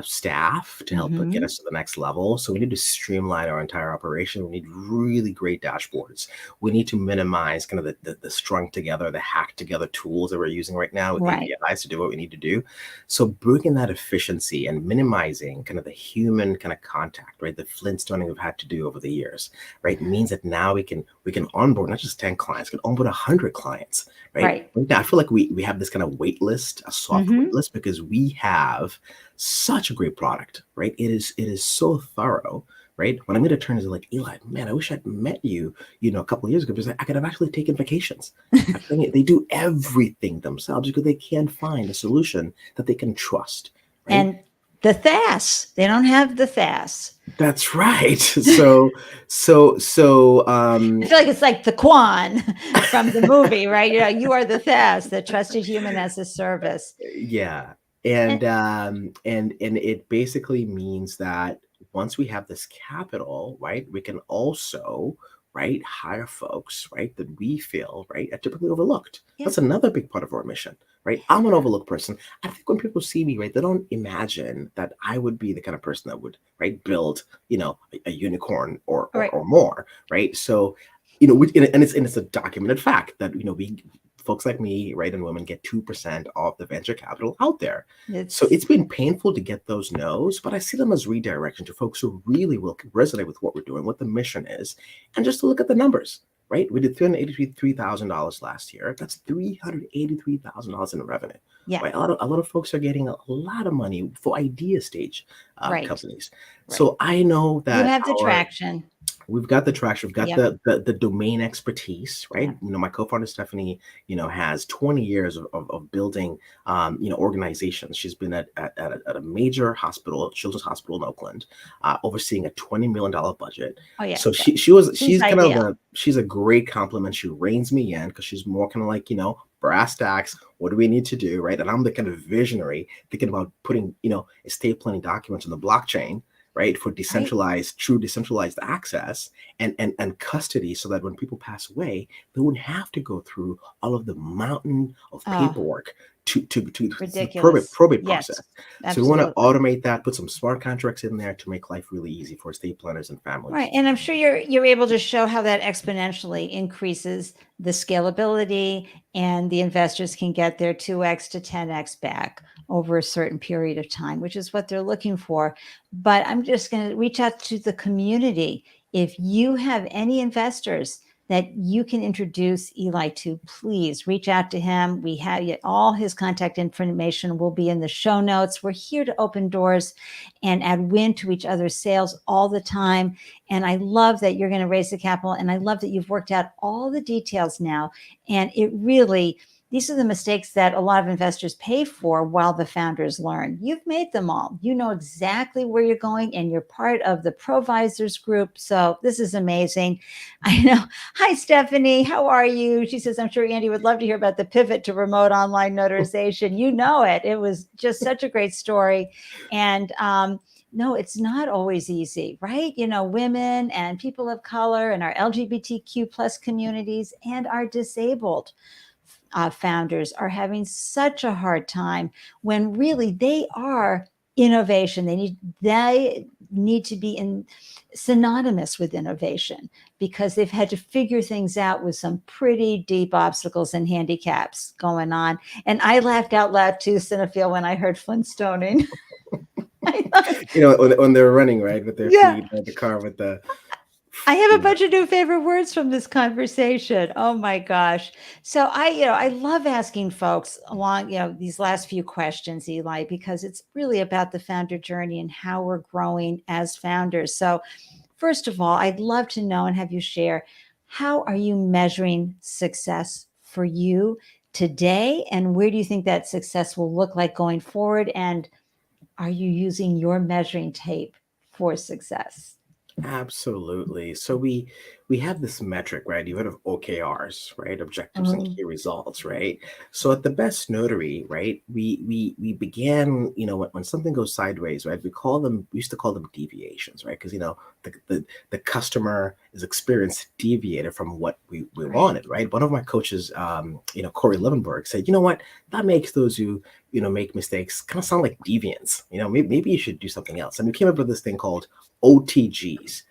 staff to help get us to the next level. So we need to streamline our entire operation. We need really great dashboards. We need to minimize kind of the strung together, the hacked together tools that we're using right now with APIs to do what we need to do. So bringing that efficiency and minimizing kind of the human kind of contact, right? The Flintstoning we've had to do over the years, right? Means that now we can onboard not just 10 clients, we can onboard 100 clients, right? Now I feel like we have this kind of wait list, a soft wait list, because we have such a great product, right? It is so thorough, right? When I'm going to turn is like, Eli, man, I wish I'd met you, a couple of years ago, because I could have actually taken vacations. They do everything themselves because they can't find a solution that they can trust. Right? And the THAS, they don't have the THAS. That's right. So I feel like it's like the Quan from the movie, right? You are the THAS, the trusted human as a service. Yeah. And it basically means that once we have this capital, right, we can also, right, hire folks, right, that we feel, right, are typically overlooked. Yeah. That's another big part of our mission, right? I'm an overlooked person. I think when people see me, right, they don't imagine that I would be the kind of person that would, right, build, a unicorn or more, right? So, and it's a documented fact that, folks like me, right, and women get 2% of the venture capital out there. So it's been painful to get those no's, but I see them as redirection to folks who really will resonate with what we're doing, what the mission is, and just to look at the numbers, right? We did $383,000 last year. That's $383,000 in revenue. Yeah, right? A lot of folks are getting a lot of money for idea stage companies. Right. So I know that you have the traction. We've got the traction. We've got the domain expertise, right? Yeah. My co-founder Stephanie, has 20 years of building, organizations. She's been at a major hospital, children's hospital in Oakland, overseeing a $20 million budget. Oh yeah. So she's a great compliment. She reins me in because she's more kind of like, brass tacks. What do we need to do, right? And I'm the kind of visionary thinking about putting, estate planning documents on the blockchain, right, for true decentralized access and custody, so that when people pass away, they wouldn't have to go through all of the mountain of paperwork to the probate process. So we want to automate that, put some smart contracts in there to make life really easy for estate planners and families. Right, and I'm sure you're able to show how that exponentially increases the scalability, and the investors can get their 2x to 10x back over a certain period of time, which is what they're looking for. But I'm just going to reach out to the community. If you have any investors that you can introduce Eli to, please reach out to him. We have all his contact information will be in the show notes. We're here to open doors and add wind to each other's sails all the time. And I love that you're going to raise the capital. And I love that you've worked out all the details now. And it really, these are the mistakes that a lot of investors pay for while the founders learn. You've made them all. You know exactly where you're going, and you're part of the Provisors group. So this is amazing. I know. Hi, Stephanie. How are you? She says, I'm sure Andy would love to hear about the pivot to remote online notarization. You know it. It was just such a great story. And no, it's not always easy, right? Women and people of color and our LGBTQ plus communities and our disabled founders are having such a hard time when really they are innovation. They need to be synonymous with innovation because they've had to figure things out with some pretty deep obstacles and handicaps going on. And I laughed out loud too, Cinephile, when I heard Flintstoning. When they're running, right, with their feet, the car with the. I have a bunch of new favorite words from this conversation. Oh my gosh. So I love asking folks along, these last few questions, Eli, because it's really about the founder journey and how we're growing as founders. So first of all, I'd love to know and have you share, how are you measuring success for you today? And where do you think that success will look like going forward? And are you using your measuring tape for success? Absolutely. So we have this metric, right? You've heard of OKRs, right? Objectives and key results, right? So at the Best Notary, right, we began, when something goes sideways, right? We used to call them deviations, right? Because the customer is experience deviated from what we wanted, right? One of my coaches, Corey Levenberg, said, you know what, that makes those who make mistakes kind of sound like deviants. Maybe you should do something else. And we came up with this thing called OTGs,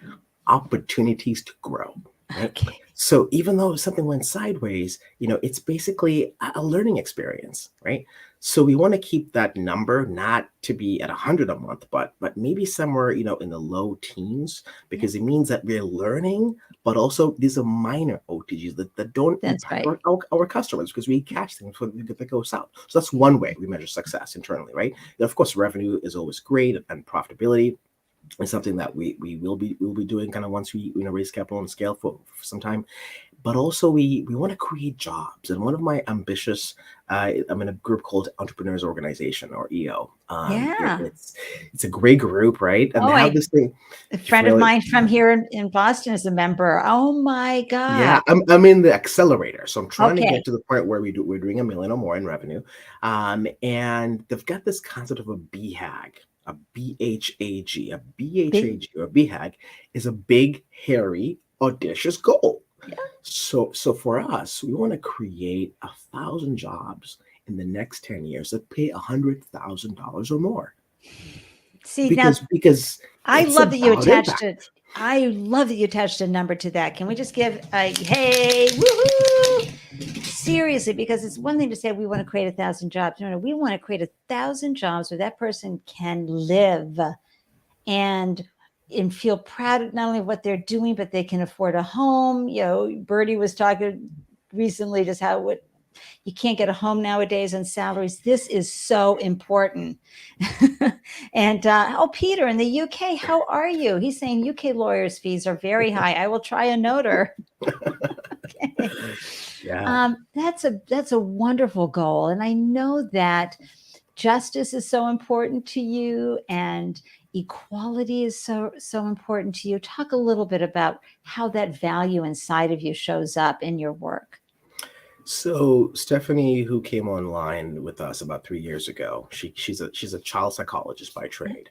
opportunities to grow. Right. Okay. So even though something went sideways, it's basically a learning experience, right? So we want to keep that number not to be at 100 a month, but maybe somewhere, in the low teens, because it means that we're learning, but also these are minor OTGs that don't impact our customers, because we catch things when they go south. So that's one way we measure success internally, right? And of course, revenue is always great, and profitability is something that we will be doing kind of once we raise capital and scale for some time. But also we want to create jobs. And one of my ambitious, I'm in a group called Entrepreneurs Organization, or EO. It's a great group, right? And they have this thing. A friend of mine from here in Boston is a member. Oh my God. Yeah, I'm in the accelerator. So I'm trying to get to the point where we're doing $1 million or more in revenue. And they've got this concept of a BHAG. A BHAG, or a BHAG is a big, hairy, audacious goal. Yeah. So for us, we want to create 1,000 jobs in the next 10 years that pay $100,000 or more. See, because I love that you attached it. I love that you attached a number to that. Can we just give a hey, woohoo? Seriously, because it's one thing to say we want to create 1,000 jobs. No, we want to create 1,000 jobs where that person can live and feel proud of not only what they're doing, but they can afford a home. Bertie was talking recently just how you can't get a home nowadays on salaries. This is so important. And Peter in the UK, how are you? He's saying UK lawyers' fees are very high. I will try a notar. Okay. Yeah. That's a wonderful goal. And I know that justice is so important to you and equality is so important to you. Talk a little bit about how that value inside of you shows up in your work. So Stephanie, who came online with us about 3 years ago, she's a child psychologist by trade.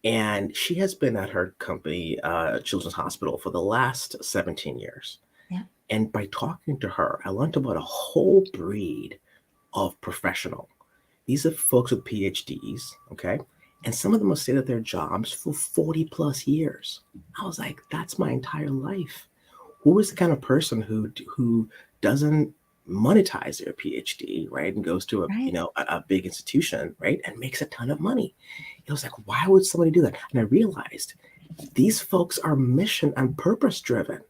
And she has been at her company, Children's Hospital, for the last 17 years. Yeah. And by talking to her, I learned about a whole breed of professional. These are folks with PhDs, okay? And some of them will stay at their jobs for 40 plus years. I was like, that's my entire life. Who is the kind of person who doesn't monetize their PhD, right? And goes to a big institution, right? And makes a ton of money. It was like, why would somebody do that? And I realized these folks are mission and purpose driven.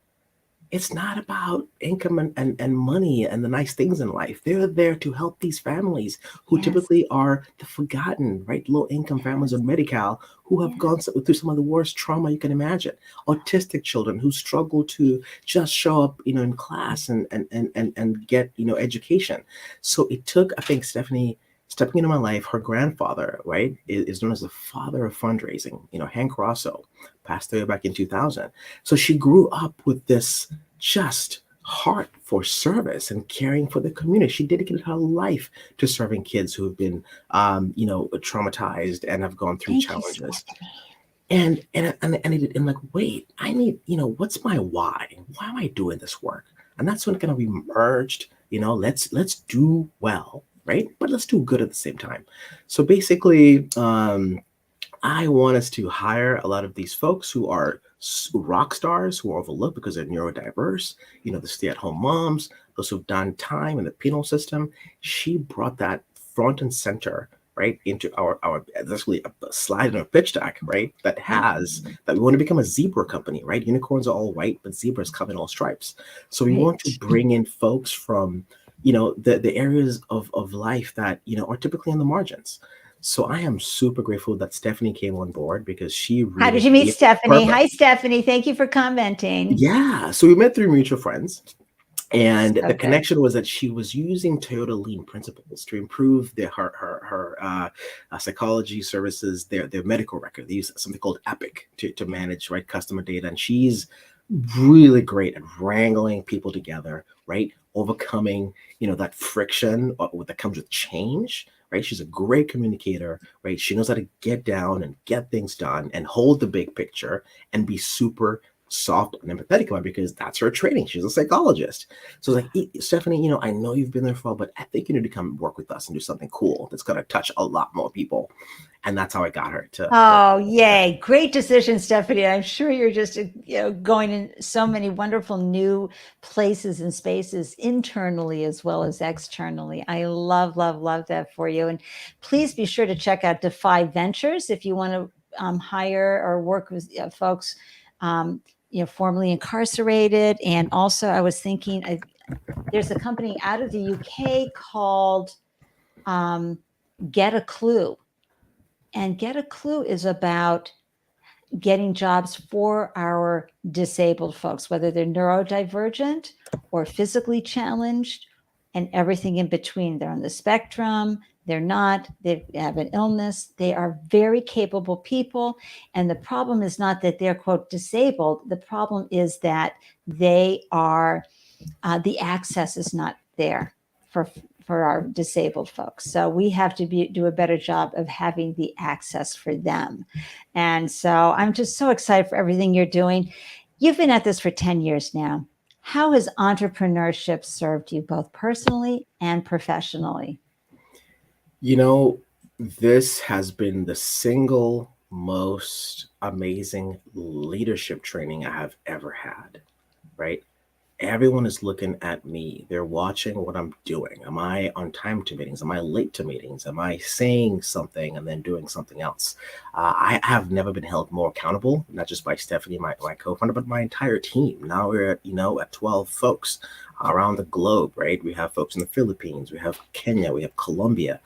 It's not about income and money and the nice things in life. They're there to help these families who typically are the forgotten, right? Low income families on Medi-Cal who have gone through some of the worst trauma you can imagine. Autistic children who struggle to just show up, in class and get, education. So it took, I think, Stephanie stepping into my life. Her grandfather, right, is known as the father of fundraising. Hank Rosso passed away back in 2000. So she grew up with this just heart for service and caring for the community. She dedicated her life to serving kids who have been, traumatized and have gone through challenges. And like, wait, I need, what's my why? Why am I doing this work? And that's when kind of we merged, let's do well, right? But let's do good at the same time. So basically, I want us to hire a lot of these folks who are rock stars, who are overlooked because they're neurodiverse, the stay-at-home moms, those who've done time in the penal system. She brought that front and center, right, into our basically a slide in our pitch deck, right, that we want to become a zebra company, right? Unicorns are all white, but zebras come in all stripes. So we want to bring in folks from, the areas of life that, are typically on the margins. So I am super grateful that Stephanie came on board because she really How did you meet gave Stephanie? purpose. Hi, Stephanie. Thank you for commenting. Yeah. So we met through mutual friends. And the Okay. connection was that she was using Toyota Lean principles to improve her psychology services, their medical record. They use something called Epic to manage, right, customer data. And she's really great at wrangling people together, right, overcoming, that friction that comes with change, right? She's a great communicator, right? She knows how to get down and get things done and hold the big picture and be super soft and empathetic about it because that's her training. She's a psychologist. So it's like, Stephanie, I know you've been there for a while, but I think you need to come work with us and do something cool that's going to touch a lot more people. And that's how I got her to Yay. Great decision, Stephanie. I'm sure you're just going in so many wonderful new places and spaces internally as well as externally. I love, love, love that for you. And please be sure to check out Defy Ventures if you want to hire or work with folks formerly incarcerated. And also I was thinking there's a company out of the UK called Get a Clue. And Get a Clue is about getting jobs for our disabled folks, whether they're neurodivergent or physically challenged and everything in between. They're on the spectrum, they're not, they have an illness. They are very capable people. And the problem is not that they're, quote, disabled. The problem is that they are, the access is not there for our disabled folks. So we have to do a better job of having the access for them. And so I'm just so excited for everything you're doing. You've been at this for 10 years now. How has entrepreneurship served you both personally and professionally? This has been the single most amazing leadership training I have ever had, right? Everyone is looking at me. They're watching what I'm doing. Am I on time to meetings? Am I late to meetings? Am I saying something and then doing something else? I have never been held more accountable, not just by Stephanie, my co-founder, but my entire team. Now we're at 12 folks around the globe, right? We have folks in the Philippines, we have Kenya, we have Colombia,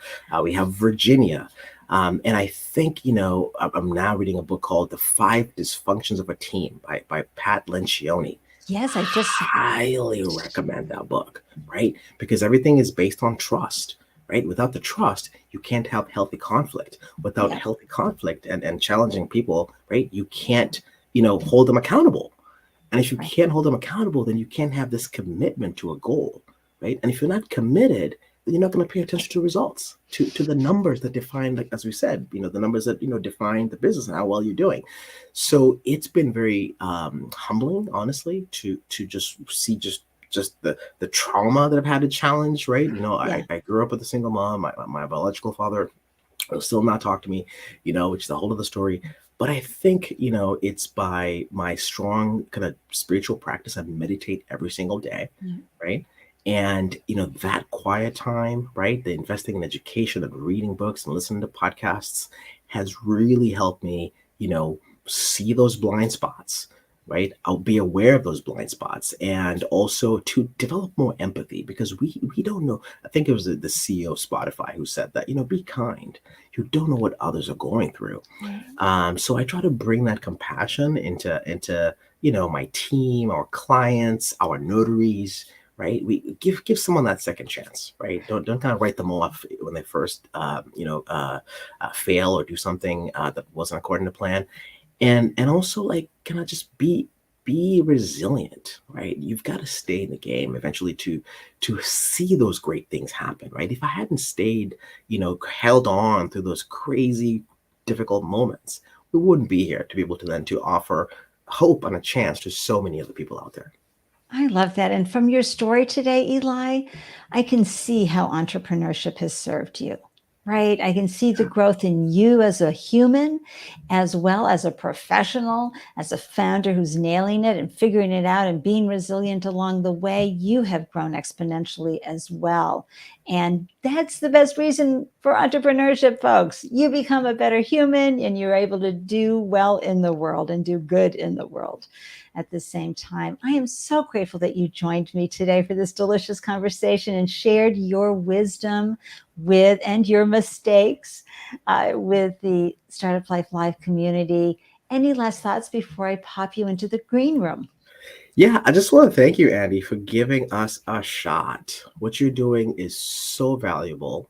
we have Virginia. And I think, I'm now reading a book called The 5 Dysfunctions of a Team by Pat Lencioni. Yes, I just highly recommend that book, right? Because everything is based on trust, right? Without the trust, you can't have healthy conflict. Without healthy conflict and challenging people, right? You can't, hold them accountable. And if you can't hold them accountable, then you can't have this commitment to a goal, right? And if you're not committed, then you're not going to pay attention to results, to the numbers that define, like as we said, the numbers that define the business and how well you're doing. So it's been very humbling, honestly, to just see just the trauma that I've had to challenge, right? I grew up with a single mom. My biological father will still not talk to me, which is the whole other story. But I think, it's by my strong kind of spiritual practice. I meditate every single day, right? And, that quiet time, right? The investing in education and reading books and listening to podcasts has really helped me, see those blind spots, right? I'll be aware of those blind spots and also to develop more empathy because we don't know. I think it was the CEO of Spotify who said that, be kind. You don't know what others are going through. So I try to bring that compassion into my team, our clients, our notaries, right? We give someone that second chance, right? Don't kind of write them off when they first fail or do something that wasn't according to plan. And also, like, can I just be resilient, right? You've got to stay in the game eventually to see those great things happen, right? If I hadn't stayed, held on through those crazy difficult moments, we wouldn't be here to be able to then to offer hope and a chance to so many other people out there. I love that. And from your story today, Eli, I can see how entrepreneurship has served you, right? I can see the growth in you as a human, as well as a professional, as a founder who's nailing it and figuring it out and being resilient along the way. You have grown exponentially as well. And that's the best reason for entrepreneurship, folks. You become a better human and you're able to do well in the world and do good in the world at the same time. I am so grateful that you joined me today for this delicious conversation and shared your wisdom with and your mistakes with the Startup Life Live community. Any last thoughts before I pop you into the green room? Yeah, I just want to thank you, Andy, for giving us a shot. What you're doing is so valuable.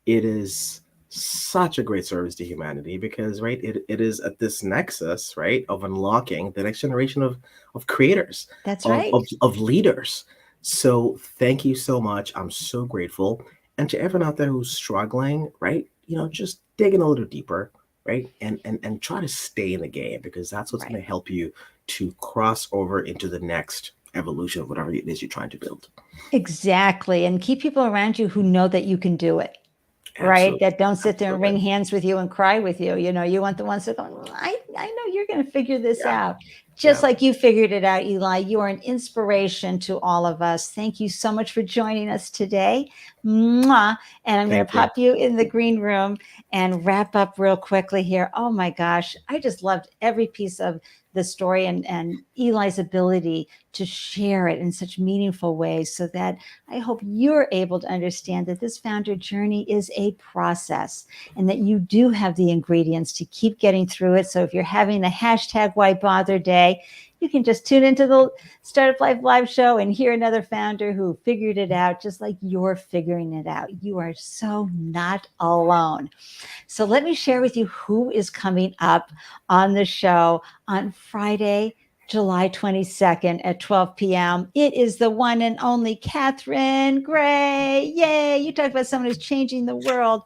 It is such a great service to humanity because, right, it is at this nexus, right, of unlocking the next generation of creators, That's of, right. of leaders. So thank you so much. I'm so grateful. And to everyone out there who's struggling, right, just digging a little deeper, right, and try to stay in the game because that's what's Right. going to help you to cross over into the next evolution of whatever it is you're trying to build. Exactly. And keep people around you who know that you can do it. Right, Absolutely. that don't sit there and Absolutely. wring hands with you and cry with you. You want the ones that go, I know you're going to figure this Yeah. out. Just Yeah. like you figured it out, Eli. You are an inspiration to all of us. Thank you so much for joining us today. Mwah. And I'm going to Thank you. pop you in the green room and wrap up real quickly here. Oh my gosh, I just loved every piece of the story and Eli's ability to share it in such meaningful ways so that I hope you're able to understand that this founder journey is a process and that you do have the ingredients to keep getting through it. So if you're having a hashtag why bother day, you can just tune into the Startup Life Live show and hear another founder who figured it out just like you're figuring it out. You are so not alone. So let me share with you who is coming up on the show on Friday, July 22nd at 12 p.m. It is the one and only Catherine Gray. Yay! You talk about someone who's changing the world.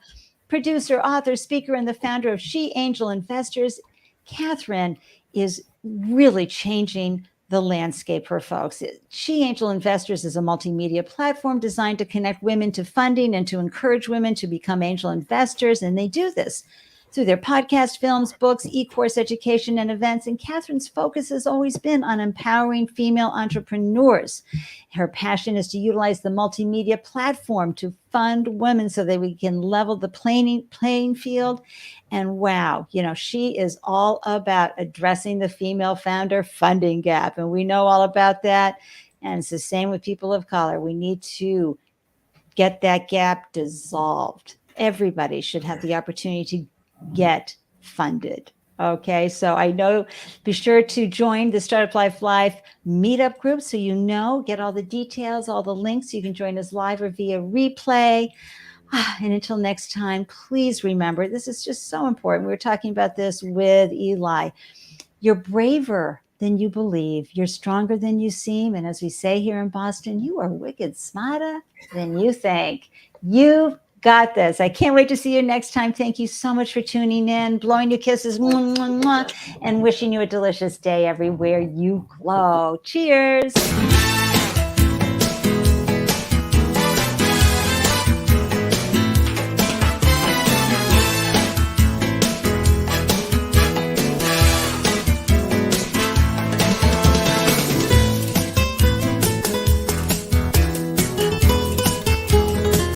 Producer, author, speaker, and the founder of She Angel Investors. Catherine is really changing the landscape for folks. She Angel Investors is a multimedia platform designed to connect women to funding and to encourage women to become angel investors. And they do this through their podcast, films, books, e-course education, and events. And Catherine's focus has always been on empowering female entrepreneurs. Her passion is to utilize the multimedia platform to fund women so that we can level the playing field. And wow, she is all about addressing the female founder funding gap. And we know all about that. And it's the same with people of color. We need to get that gap dissolved. Everybody should have the opportunity to get funded. Okay, so I know, be sure to join the Startup Life Live meetup group so get all the details, all the links. You can join us live or via replay. And until next time, please remember, this is just so important. We were talking about this with Eli. You're braver than you believe. You're stronger than you seem. And as we say here in Boston, you are wicked smarter than you think. You've got this. I can't wait to see you next time. Thank you so much for tuning in, blowing you kisses, mwah, mwah, mwah, and wishing you a delicious day everywhere you glow. Cheers.